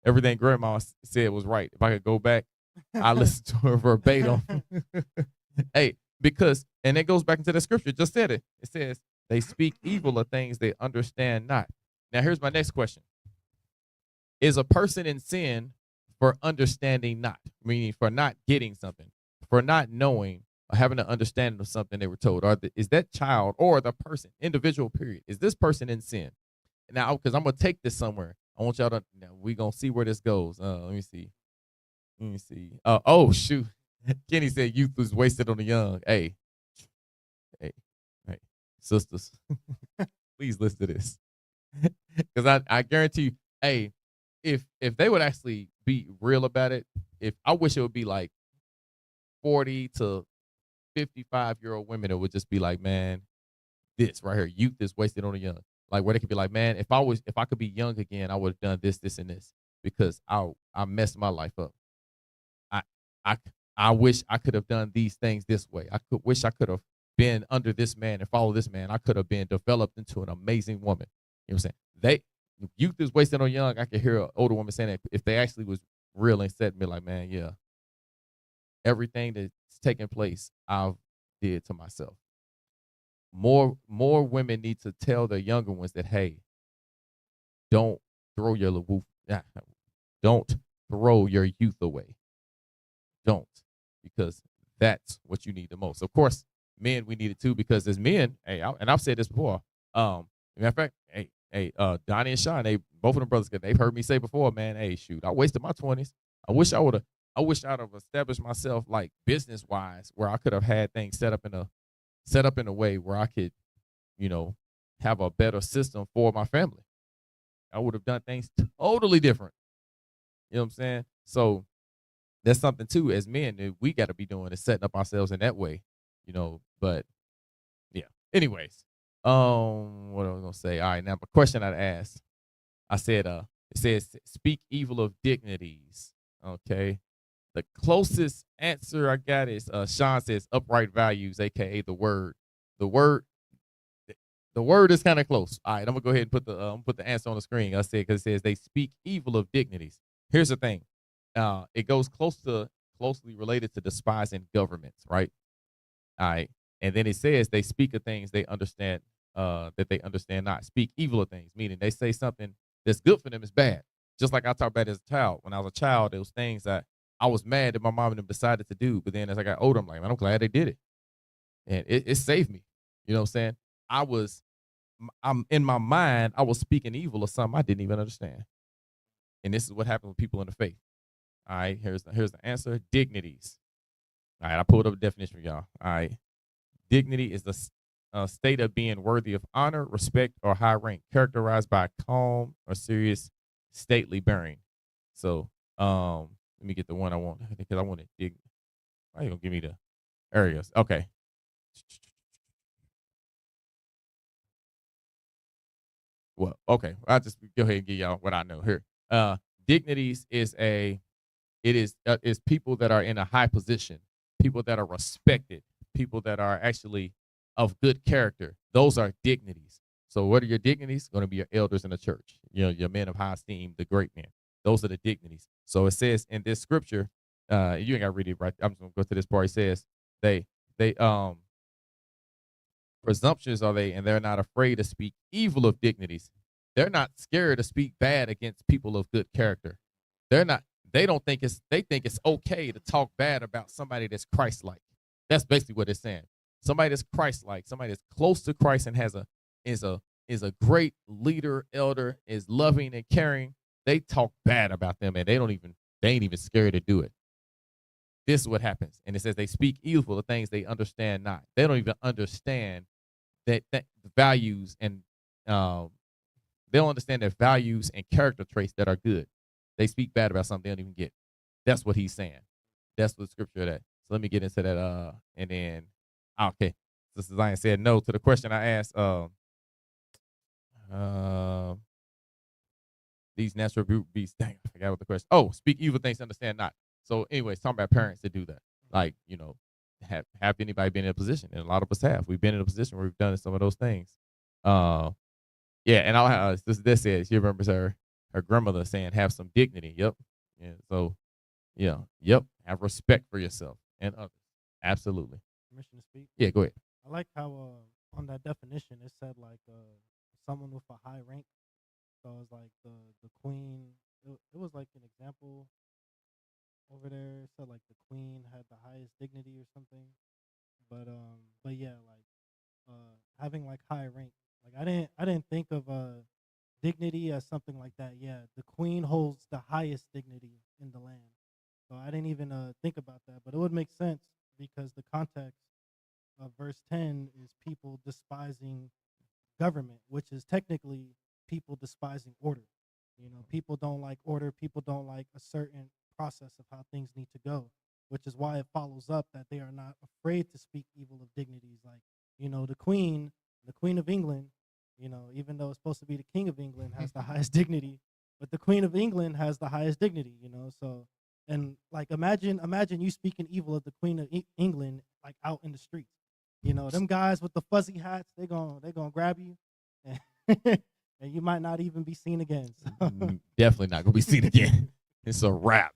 everything grandma said was right. If I could go back, I listened to her verbatim. Hey, and it goes back into the scripture, just said it. It says, they speak evil of things they understand not. Now, here's my next question. Is a person in sin for understanding not, meaning for not getting something, for not knowing or having an understanding of something they were told? Or is that child or the person, individual period, is this person in sin? Now, because I'm going to take this somewhere. I want y'all to, we're going to see where this goes. Let me see. Oh, shoot. Kenny said youth was wasted on the young. Hey, sisters, please listen to this. Because I guarantee you, hey, if they would actually be real about it, I wish it would be like 40 to 55-year-old women that would just be like, man, this right here, youth is wasted on the young. Like where they could be like, man, if I could be young again, I would have done this, and this, because I messed my life up. I wish I could have done these things this way. Wish I could have been under this man and followed this man. I could have been developed into an amazing woman. You know what I'm saying? Youth is wasted on young. I could hear an older woman saying that if they actually was real and said to me like, man, yeah, everything that's taking place, I've did to myself. More women need to tell the younger ones that, hey, don't throw your youth away. Don't, because that's what you need the most. Of course, men, we need it too, because as men, hey, and I've said this before. Matter of fact, hey, Donnie and Sean, both of them brothers, they've heard me say before, man, hey, shoot, I wasted my 20s. I wish I'd have established myself like business wise, where I could have had things set up in a way where I could, have a better system for my family. I would have done things totally different. You know what I'm saying? So that's something too, as men, that we got to be doing, is setting up ourselves in that way, but yeah. Anyways, what I was gonna say. All right, now the question I'd ask, I said, it says speak evil of dignities. Okay. The closest answer I got is Sean says upright values, aka the word. The word is kind of close. All right, I'm gonna go ahead and put the answer on the screen. I said, because it says they speak evil of dignities. Here's the thing. It goes closely related to despising governments, right? All right. And then it says they speak of things they understand, that they understand not. Speak evil of things, meaning they say something that's good for them is bad. Just like I talked about as a child. When I was a child, there was things that I was mad that my mom and them decided to do. But then as I got older, I'm like, man, I'm glad they did it. And it saved me. You know what I'm saying? I'm in my mind, I was speaking evil of something I didn't even understand. And this is what happens with people in the faith. All right, here's the answer. Dignities. All right, I pulled up a definition for y'all. All right. Dignity is the state of being worthy of honor, respect, or high rank, characterized by a calm or serious, stately bearing. So, let me get the one I want, because I want to dig. Why are you gonna give me the areas? Okay. Well, okay. I'll just go ahead and give y'all what I know here. Dignities is is people that are in a high position, people that are respected, people that are actually of good character. Those are dignities. So what are your dignities? Going to be your elders in the church, your men of high esteem, the great men. Those are the dignities. So it says in this scripture, you ain't got to read it right. I'm just going to go to this part. It says they presumptuous are they, and they're not afraid to speak evil of dignities. They're not scared to speak bad against people of good character. They think it's okay to talk bad about somebody that's Christ-like. That's basically what it's saying. Somebody that's Christ-like, somebody that's close to Christ and is a great leader, elder, is loving and caring. They talk bad about them, and they ain't even scared to do it. This is what happens. And it says they speak evil of things they understand not. They don't even understand that the values and they don't understand their values and character traits that are good. They speak bad about something they don't even get. That's what he's saying. That's what scripture that. So let me get into that. And then, okay. Sister Zion said no to the question I asked. These natural brute beasts. Dang, I forgot what the question. Oh, speak evil things, understand not. So, anyways, talking about parents that do that. Like, have anybody been in a position? And a lot of us have. We've been in a position where we've done some of those things. Yeah, and I'll have this says she remembers her grandmother saying, "Have some dignity." Yep. Yeah. So, yeah. Yep. Have respect for yourself and others. Absolutely. Permission to speak. Yeah. Go ahead. I like how on that definition it said like someone with a high rank. So it's like the queen. It was like an example over there. It said like the queen had the highest dignity or something. But yeah, like having like high rank. Like I didn't think of dignity as something like that. Yeah, the queen holds the highest dignity in the land. So I didn't even think about that, but it would make sense because the context of verse 10 is people despising government, which is technically people despising order. People don't like order. People don't like a certain process of how things need to go, which is why it follows up that they are not afraid to speak evil of dignities. Like, the queen of England, even though it's supposed to be the king of England, has the highest dignity, but the queen of England has the highest dignity, so, and like, imagine you speaking evil of the queen of England, like out in the streets, them guys with the fuzzy hats, they're gonna grab you and, and you might not even be seen again. So. Definitely not gonna be seen again. It's a wrap.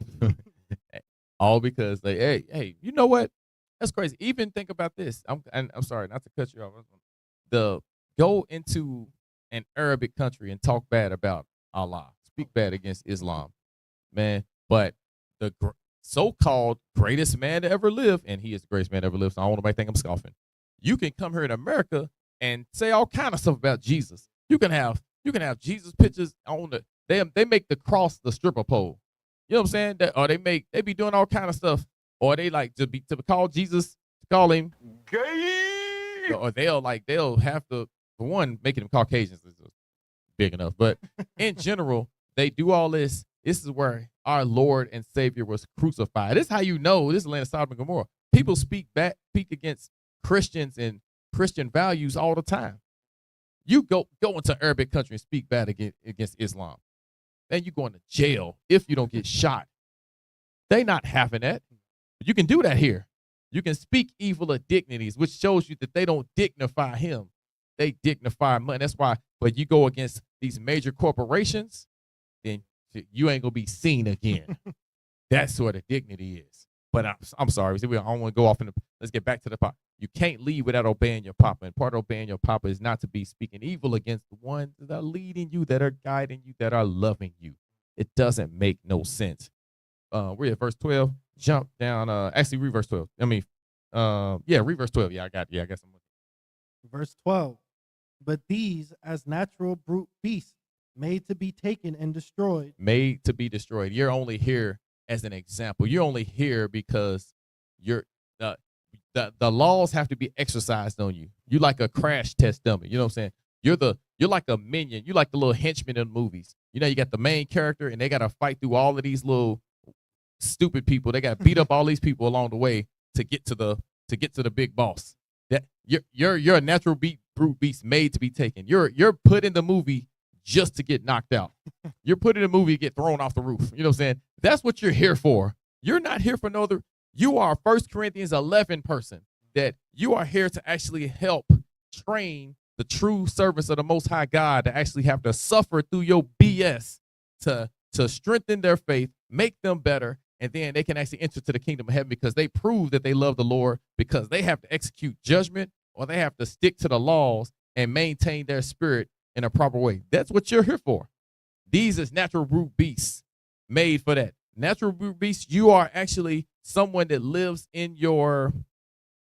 All because hey, you know what? That's crazy. Even think about this. I'm sorry not to cut you off. Go into an Arabic country and talk bad about Allah. Speak bad against Islam, man. But the so-called greatest man to ever live, and he is the greatest man to ever live, so I don't want nobody to think I'm scoffing. You can come here in America and say all kind of stuff about Jesus. You can have Jesus pictures on they make the cross the stripper pole. You know what I'm saying? Or they be doing all kind of stuff, or they like to call Jesus, to call him Gay. or they'll have to, for one, making them Caucasians is big enough. But in general, they do all this. This is where our Lord and Savior was crucified. This is how you know this is the land of Sodom and Gomorrah. People speak against Christians and Christian values all the time. You go into Arabic country and speak bad against Islam. Then you go into jail if you don't get shot. They not having that. But you can do that here. You can speak evil of dignities, which shows you that they don't dignify him. They dignify money. That's why when you go against these major corporations, then you ain't going to be seen again. That's what a dignity is. But I'm sorry. I don't want to go off let's get back to the pop. You can't lead without obeying your papa. And part of obeying your papa is not to be speaking evil against the ones that are leading you, that are guiding you, that are loving you. It doesn't make no sense. We're at verse 12. Jump down. Actually, read verse 12. Read verse 12. Yeah, I got some. Verse 12. But these, as natural brute beasts, made to be taken and destroyed. Made to be destroyed. You're only here as an example. You're only here because the laws have to be exercised on you. You're like a crash test dummy. You know what I'm saying? You're like a minion. You're like the little henchman in the movies. You got the main character, and they got to fight through all of these little stupid people. They got to beat up all these people along the way to get to the big boss. That you're a natural brute beast made to be taken. You're put in the movie just to get knocked out. You're put in a movie to get thrown off the roof. You know what I'm saying? That's what you're here for. You're not here for no other. You are a 1 Corinthians 11 person, that you are here to actually help train the true servants of the Most High God to actually have to suffer through your BS to strengthen their faith, make them better, and then they can actually enter to the kingdom of heaven because they prove that they love the Lord, because they have to execute judgment or they have to stick to the laws and maintain their spirit in a proper way. That's what you're here for. These is natural brute beasts made for that. Natural brute beasts, you are actually someone that lives in your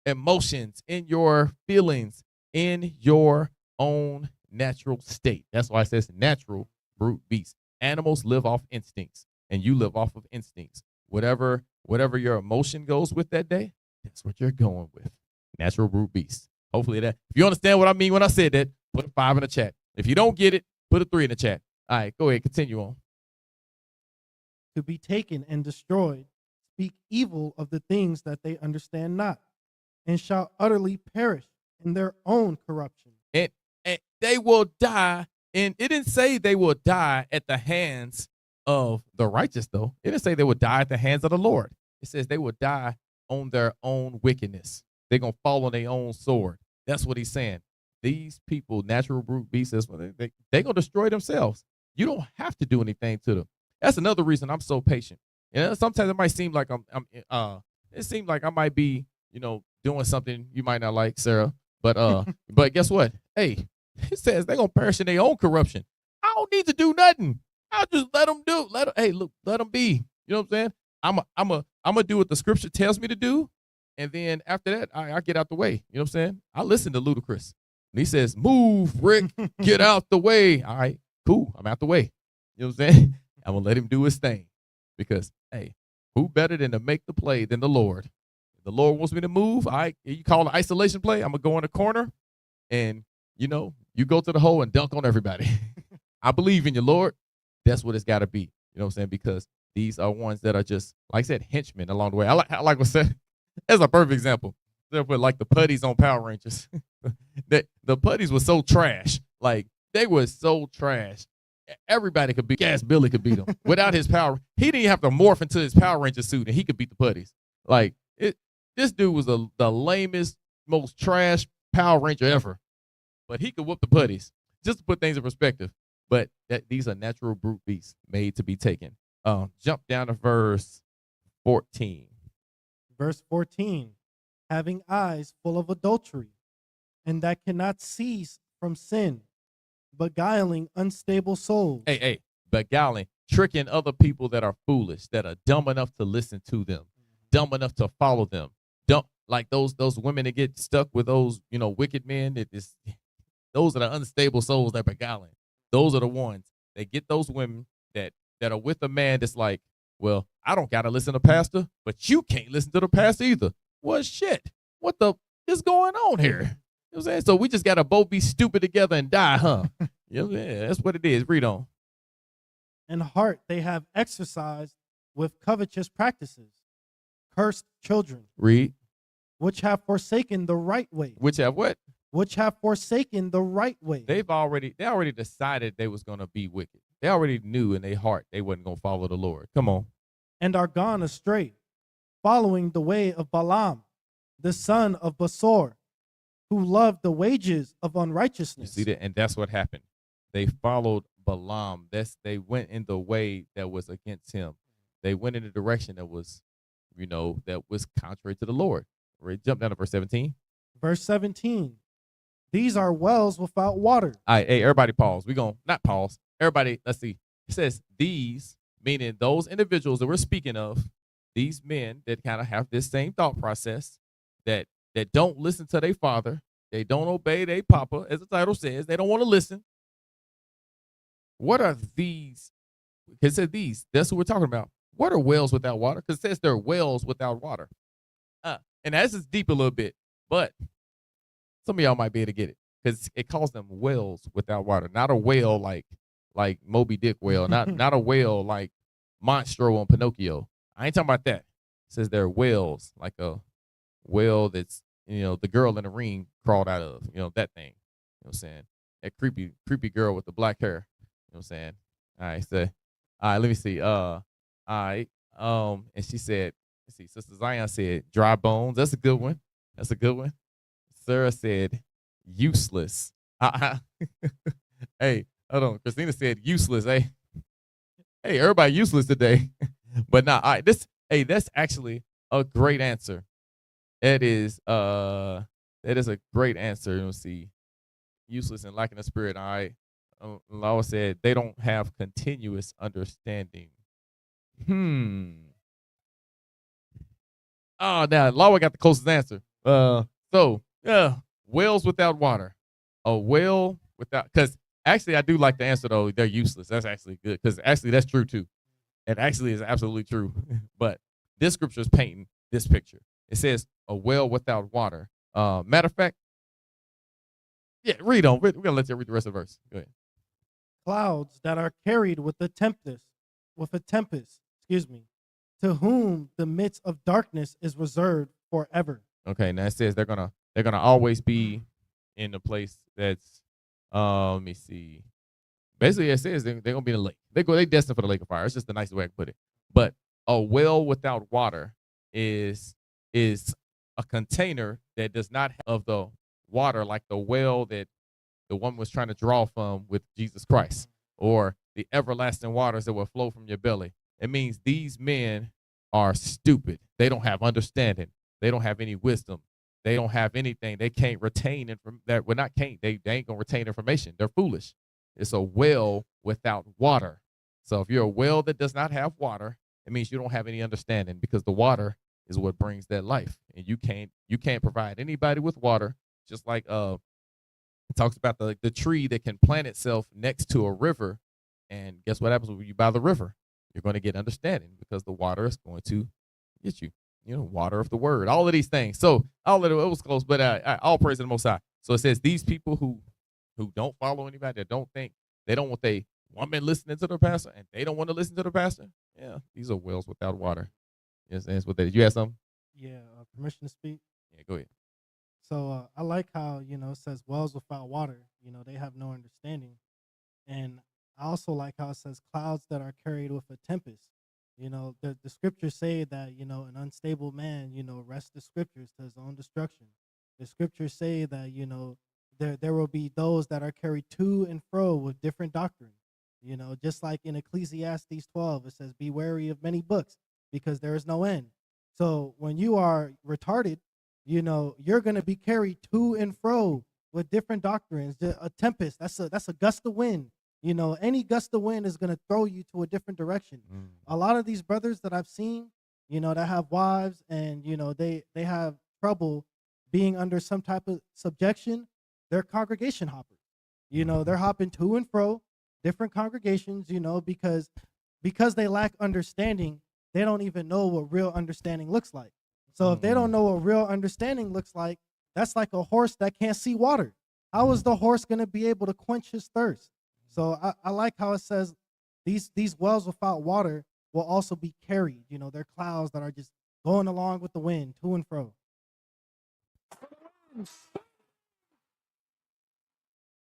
emotions, in your feelings, in your own natural state. That's why it says natural brute beast. Animals live off instincts, and you live off of instincts. Whatever your emotion goes with that day, that's what you're going with. Natural brute beast. Hopefully if you understand what I mean when I said that, put a 5 in the chat. If you don't get it, put a 3 in the chat. All right, go ahead, continue on. To be taken and destroyed, speak evil of the things that they understand not, and shall utterly perish in their own corruption. And they will die. And it didn't say they will die at the hands of the righteous, though. It didn't say they will die at the hands of the Lord. It says they will die on their own wickedness. They're going to fall on their own sword. That's what he's saying. These people, natural brute beasts, they're going to destroy themselves. You don't have to do anything to them. That's another reason I'm so patient. You know, sometimes it might seem like it seems like I might be, doing something you might not like, Sarah. But but guess what? Hey, it says they're gonna perish in their own corruption. I don't need to do nothing. I'll just let them do. Hey, look, let them be. You know what I'm saying? I'm gonna do what the scripture tells me to do, and then after that, I get out the way. You know what I'm saying? I listen to Ludacris. And he says, "Move, Rick, get out the way." All right, cool. I'm out the way. You know what I'm saying? I'm gonna let him do his thing, because hey, who better than to make the play than the Lord? If the Lord wants me to move, all right, you call an isolation play. I'm gonna go in the corner, and you go to the hole and dunk on everybody. I believe in you, Lord. That's what it's got to be. You know what I'm saying? Because these are ones that are just, like I said, henchmen along the way. I like what said. That's a perfect example. They put like the putties on Power Rangers. The putties were so trash. Like, they were so trash. Everybody could beat Gas Billy could beat him without his power. He didn't have to morph into his Power Ranger suit, and he could beat the putties. Like, this dude was the lamest, most trash Power Ranger ever. But he could whoop the putties, just to put things in perspective. But these are natural brute beasts made to be taken. Jump down to verse 14. Verse 14, having eyes full of adultery, and that cannot cease from sin, beguiling unstable souls. Hey, beguiling, tricking other people that are foolish, that are dumb enough to listen to them, dumb enough to follow them. Dumb, like those women that get stuck with those, wicked men. Those are the unstable souls that are beguiling. Those are the ones that get those women that are with a man that's like, well, I don't got to listen to pastor, but you can't listen to the pastor either. Well, shit. What the is going on here? You know what I'm saying? So we just got to both be stupid together and die, huh? Yeah, that's what it is. Read on. And heart they have exercised with covetous practices, cursed children. Read. Which have forsaken the right way. Which have what? Which have forsaken the right way. They already decided they was going to be wicked. They already knew in their heart they wasn't going to follow the Lord. Come on. And are gone astray, following the way of Balaam, the son of Besor, who loved the wages of unrighteousness. You see that? And that's what happened. They followed Balaam. They went in the way that was against him. They went in the direction that was, that was contrary to the Lord. Jump down to verse 17. Verse 17. These are wells without water. All right, hey, everybody pause. We're going to not pause. Everybody, let's see. It says these, meaning those individuals that we're speaking of, these men that kind of have this same thought process, that don't listen to their father. They don't obey their papa, as the title says. They don't want to listen. What are these? It said these. That's what we're talking about. What are wells without water? Because it says they're wells without water. And that's just deep a little bit, but some of y'all might be able to get it, because it calls them wells without water, not a whale like Moby Dick whale, not a whale like Monstro on Pinocchio. I ain't talking about that. It says they're wells, like a whale that's the girl in the ring crawled out of, that thing. You know what I'm saying? That creepy girl with the black hair. You know what I'm saying? All right, so let me see. All right. And she said, let's see, Sister Zion said dry bones. That's a good one. That's a good one. Sarah said useless. Hey, hold on. Christina said useless. Hey, everybody useless today. But nah, all right, that's actually a great answer. That is a great answer. Let's see. Useless and lacking the spirit. All right. Lawa said they don't have continuous understanding. Oh, now Lawa got the closest answer. Wells without water. A well without, because actually I do like the answer though. They're useless. That's actually good, because actually that's true too. It actually is absolutely true. But this scripture is painting this picture. It says a well without water. Matter of fact, Yeah, read on. We're gonna let you read the rest of the verse. Go ahead. Clouds that are carried with a tempest, excuse me, to whom the midst of darkness is reserved forever. Okay, now it says they're gonna always be in the place that's let me see. Basically, it says they're gonna be in the lake. They destined for the lake of fire. It's just the nicest way I can put it. But a well without water is a container that does not have the water like the well that the woman was trying to draw from with Jesus Christ, or the everlasting waters that will flow from your belly. It means these men are stupid. They don't have understanding. They don't have any wisdom. They don't have anything. They can't retain that. Well, not can't. They ain't gonna retain information. They're foolish. It's a well without water. So if you're a well that does not have water, it means you don't have any understanding, because the water is what brings that life, and you can't provide anybody with water. Just like it talks about the tree that can plant itself next to a river, and guess what happens when you buy the river? You're going to get understanding, because the water is going to get you. You know, water of the word, all of these things. So it was close, but all praise to the Most High. So it says these people who don't follow anybody, that don't think, they don't want they woman listening to their pastor, and they don't want to listen to the pastor. Yeah, these are wells without water. Yes, that's what they. You have something? Yeah, permission to speak. Yeah, go ahead. So I like how, it says wells without water, they have no understanding. And I also like how it says clouds that are carried with a tempest. The scriptures say that, an unstable man, rests the scriptures to his own destruction. The scriptures say that, there will be those that are carried to and fro with different doctrine. Just like in Ecclesiastes 12, it says, be wary of many books, because there is no end. So when you are retarded, you're going to be carried to and fro with different doctrines. A tempest, that's a gust of wind. Any gust of wind is going to throw you to a different direction. A lot of these brothers that I've seen, that have wives, and, they have trouble being under some type of subjection, they're congregation hoppers. They're hopping to and fro, different congregations, because they lack understanding. They don't even know what real understanding looks like. So if they don't know what real understanding looks like, that's like a horse that can't see water. How is the horse going to be able to quench his thirst? So I like how it says these wells without water will also be carried. They're clouds that are just going along with the wind to and fro.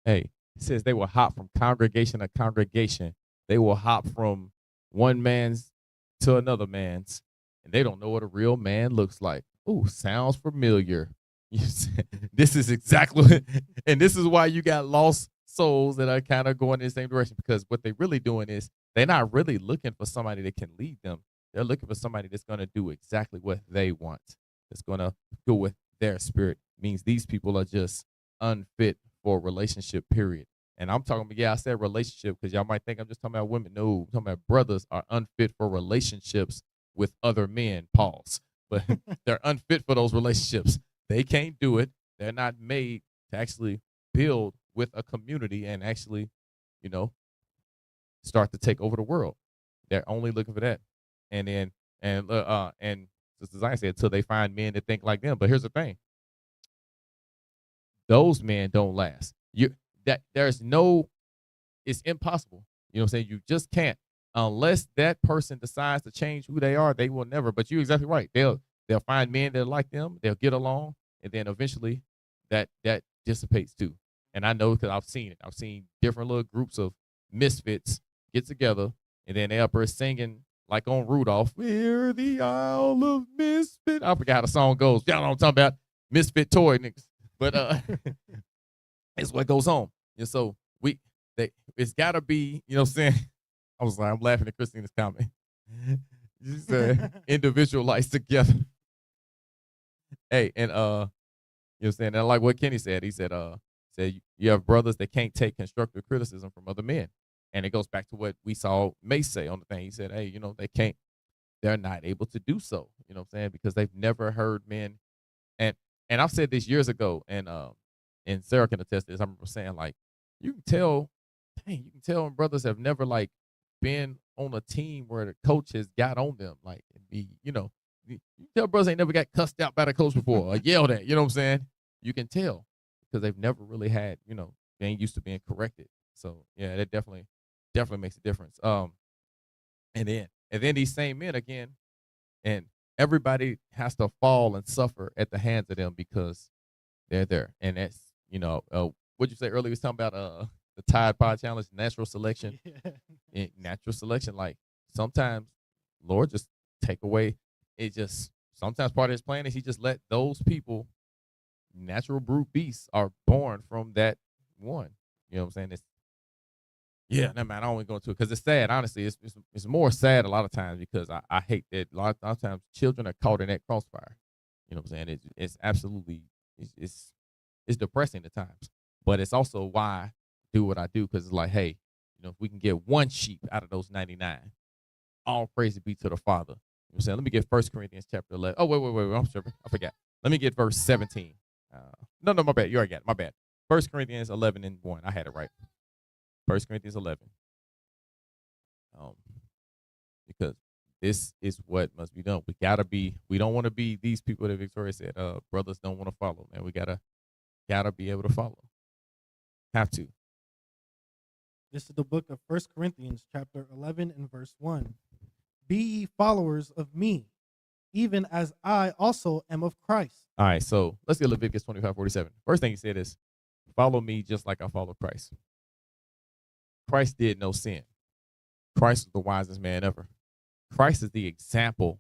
Hey, it says they will hop from congregation to congregation. They will hop from one man's to another man's, and they don't know what a real man looks like. Ooh, sounds familiar. This is exactly, and this is why you got lost souls that are kind of going in the same direction, because what they're really doing is they're not really looking for somebody that can lead them. They're looking for somebody that's going to do exactly what they want, that's going to go with their spirit. Means these people are just unfit for a relationship, period. And I'm talking about, I said relationship because y'all might think I'm just talking about women. No, I'm talking about brothers are unfit for relationships with other men, pause. But they're unfit for those relationships. They can't do it. They're not made to actually build with a community and actually, start to take over the world. They're only looking for that. And then, and Sister Zion said, until they find men that think like them. But here's the thing. Those men don't last. It's impossible. You know what I'm saying? You just can't, unless that person decides to change who they are, they will never. But you're exactly right. They'll find men that are like them, they'll get along, and then eventually that dissipates too. And I know because I've seen it. I've seen different little groups of misfits get together, and then they're up there singing like on Rudolph, "We're the Isle of Misfit." I forgot how the song goes. Y'all know what I'm talking about. Misfit toy niggas. But it's what goes on. And so it's gotta be, you know what I'm saying? I'm laughing at Christina's comment. You said individualize together. Hey, and you know what I'm saying? And I like what Kenny said. He said you have brothers that can't take constructive criticism from other men. And it goes back to what we saw Mace say on the thing. He said, hey, they're not able to do so, you know what I'm saying? Because they've never heard men. And I've said this years ago, and Sarah can attest to this. I remember saying, like, you can tell when brothers have never like been on a team where the coach has got on them, like, you tell brothers ain't never got cussed out by the coach before or yelled at, you know what I'm saying? You can tell because they've never really had, they ain't used to being corrected. So yeah, that definitely makes a difference. And then these same men again, and everybody has to fall and suffer at the hands of them because they're there. And that's, what'd you say earlier? We was talking about the Tide Pod Challenge, natural selection. Yeah. Natural selection, like sometimes Lord just take away. It just sometimes part of his plan is he just let those people, natural brute beasts, are born from that one. You know what I'm saying? Yeah, no man, I don't want to go into it because it's sad. Honestly, it's more sad a lot of times because I hate that a lot of times children are caught in that crossfire. You know what I'm saying? It's absolutely it's depressing at times, but it's also why I do what I do, because it's like, hey, if we can get one sheep out of those 99, all praise be to the Father. You know what I'm saying? Let me get 1 Corinthians chapter 11. Oh, wait, I'm sorry, I forgot. Let me get verse 17. No, my bad. You already got it. My bad. 1 Corinthians 11 and 1. I had it right. 1 Corinthians 11. Because this is what must be done. We don't want to be these people that Victoria said, brothers don't want to follow, man. We gotta be able to follow. Have to. This is the book of 1 Corinthians, chapter 11 and verse 1. Be ye followers of me, even as I also am of Christ. All right, so let's get Leviticus 25:47. First thing he said is, follow me just like I follow Christ. Christ did no sin. Christ is the wisest man ever. Christ is the example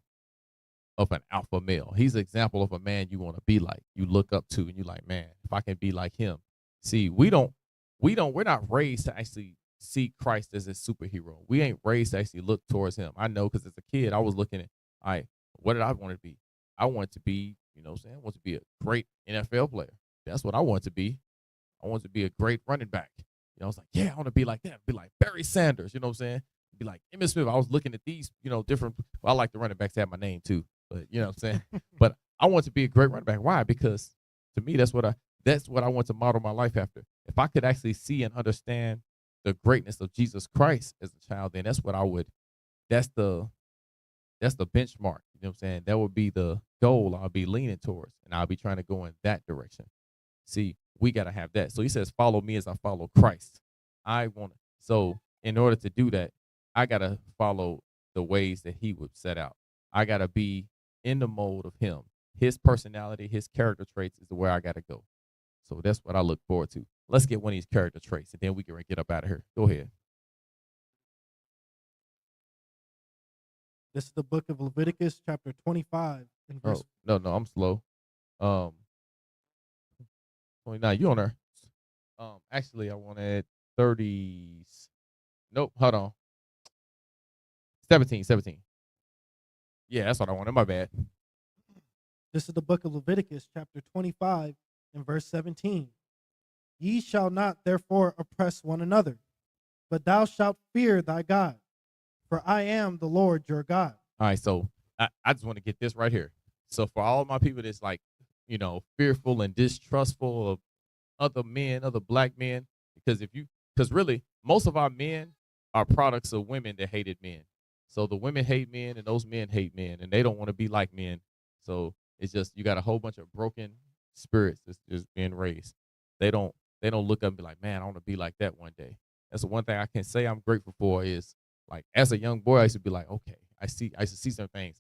of an alpha male. He's the example of a man you want to be like, you look up to, and you're like, man, if I can be like him. See, we're not raised to actually see Christ as a superhero. We ain't raised to actually look towards him. I know, because as a kid, I was looking at, all right, what did I want to be? I wanted to be, I want to be a great NFL player. That's what I wanted to be. I wanted to be a great running back. I was like, yeah, I want to be like that. Be like Barry Sanders, you know what I'm saying? Be like Emmitt Smith. I was looking at these, different. Well, I like the running backs to have my name too, but you know what I'm saying? But I want to be a great running back. Why? Because to me, that's what I want to model my life after. If I could actually see and understand the greatness of Jesus Christ as a child, then that's what I would, that's the benchmark. You know what I'm saying? That would be the goal I'll be leaning towards, and I'll be trying to go in that direction. See, we got to have that. So he says, follow me as I follow Christ. So in order to do that, I got to follow the ways that he would set out. I got to be in the mold of him. His personality, his character traits is where I got to go. So that's what I look forward to. Let's get one of these character traits, and then we can get up out of here. Go ahead. This is the book of Leviticus, chapter 25. And verse No, I'm slow. 29, you on there. Actually, I wanted 30s. Nope, hold on. 17. Yeah, that's what I wanted. My bad. This is the book of Leviticus, chapter 25, and verse 17. Ye shall not therefore oppress one another, but thou shalt fear thy God, for I am the Lord your God. All right, so I just want to get this right here. So for all my people that's like, fearful and distrustful of other men, other black men, because really most of our men are products of women that hated men. So the women hate men and those men hate men, and they don't want to be like men. So it's just, you got a whole bunch of broken spirits that's just being raised. They don't look up and be like, man, I want to be like that one day. That's the one thing I can say I'm grateful for is, like, as a young boy, I used to be like, okay, I used to see some things.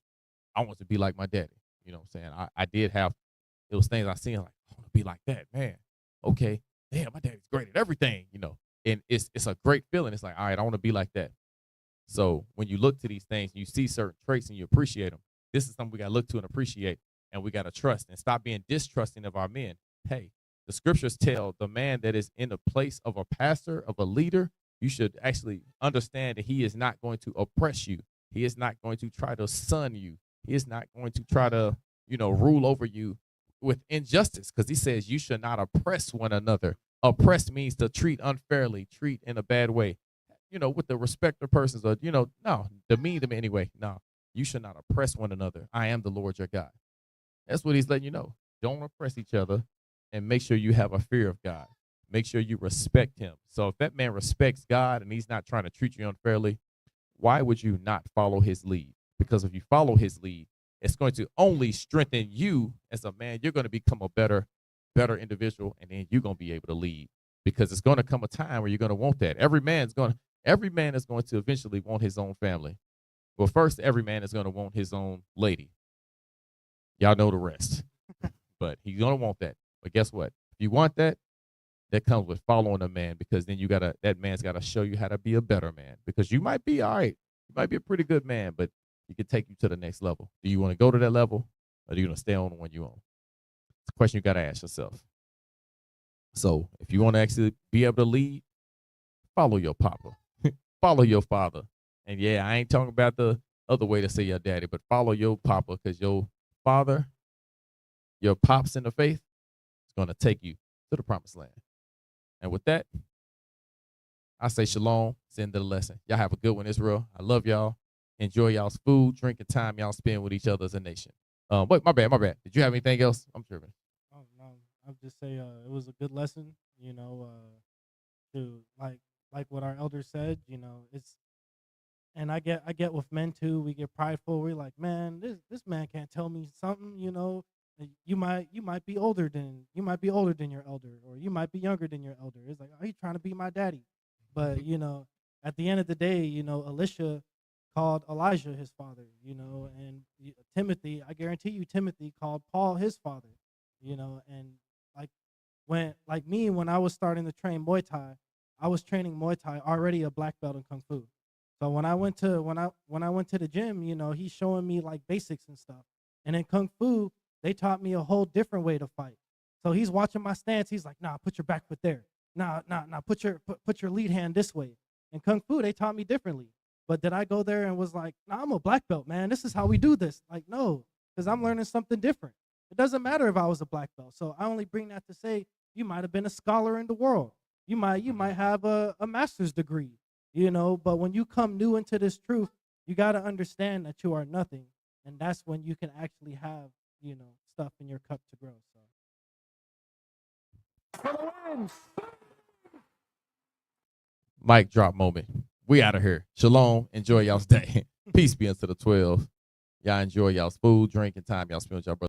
I want to be like my daddy. You know what I'm saying? I did have those things I seen, like, I want to be like that, man. Okay, damn, my daddy's great at everything, and it's a great feeling. It's like, all right, I want to be like that. So when you look to these things, you see certain traits and you appreciate them. This is something we got to look to and appreciate, and we got to trust and stop being distrusting of our men. Hey, the scriptures tell the man that is in the place of a pastor, of a leader, you should actually understand that he is not going to oppress you. He is not going to try to son you. He is not going to try to, rule over you with injustice, because he says you should not oppress one another. Oppress means to treat unfairly, treat in a bad way, with the respect of persons, or, no, demean them anyway. No, you should not oppress one another. I am the Lord your God. That's what he's letting you know. Don't oppress each other, and make sure you have a fear of God. Make sure you respect him. So if that man respects God and he's not trying to treat you unfairly, why would you not follow his lead? Because if you follow his lead, it's going to only strengthen you as a man. You're going to become a better better individual, and then you're gonna be able to lead, because it's gonna come a time where you're gonna want that. Every man is going to eventually want his own family. Well, first, every man is gonna want his own lady. Y'all know the rest. But he's gonna want that. But guess what? If you want that, that comes with following a man, because then that man's gotta show you how to be a better man. Because you might be all right, you might be a pretty good man, but he could take you to the next level. Do you want to go to that level, or do you want to stay on the one you own? It's a question you gotta ask yourself. So if you want to actually be able to lead, follow your papa, follow your father. And yeah, I ain't talking about the other way to say your daddy, but follow your papa, because your father, your pops in the faith, is going to take you to the promised land. And with that, I say shalom. It's the end of the lesson. Y'all have a good one, Israel. I love y'all. Enjoy y'all's food, drinking time y'all spend with each other as a nation. Wait, my bad. Did you have anything else? I'm tripping. Oh, no, I'll just say it was a good lesson, to like what our elders said, it's, and I get with men too, we get prideful. We're like, man, this man can't tell me something, you might be older than your elder, or you might be younger than your elder. It's like, oh, you trying to be my daddy. But at the end of the day, Elisha called Elijah his father, and Timothy, I guarantee you, Timothy called Paul his father, and when I was starting to train Muay Thai, I was training Muay Thai already a black belt in Kung Fu. So when I went to the gym, he's showing me like basics and stuff. And in Kung Fu, they taught me a whole different way to fight. So he's watching my stance. He's like, nah, put your back foot there. Nah, put your lead hand this way. In Kung Fu, they taught me differently. But did I go there and was like, nah, I'm a black belt, man. This is how we do this. Like, no, because I'm learning something different. It doesn't matter if I was a black belt. So I only bring that to say you might have been a scholar in the world. You might have a master's degree, but when you come new into this truth, you got to understand that you are nothing. And that's when you can actually have, stuff in your cup to grow. So. Mic drop moment. We out of here. Shalom. Enjoy y'all's day. Peace be unto the 12. Y'all enjoy y'all's food, drinking time. Y'all spend with y'all brothers.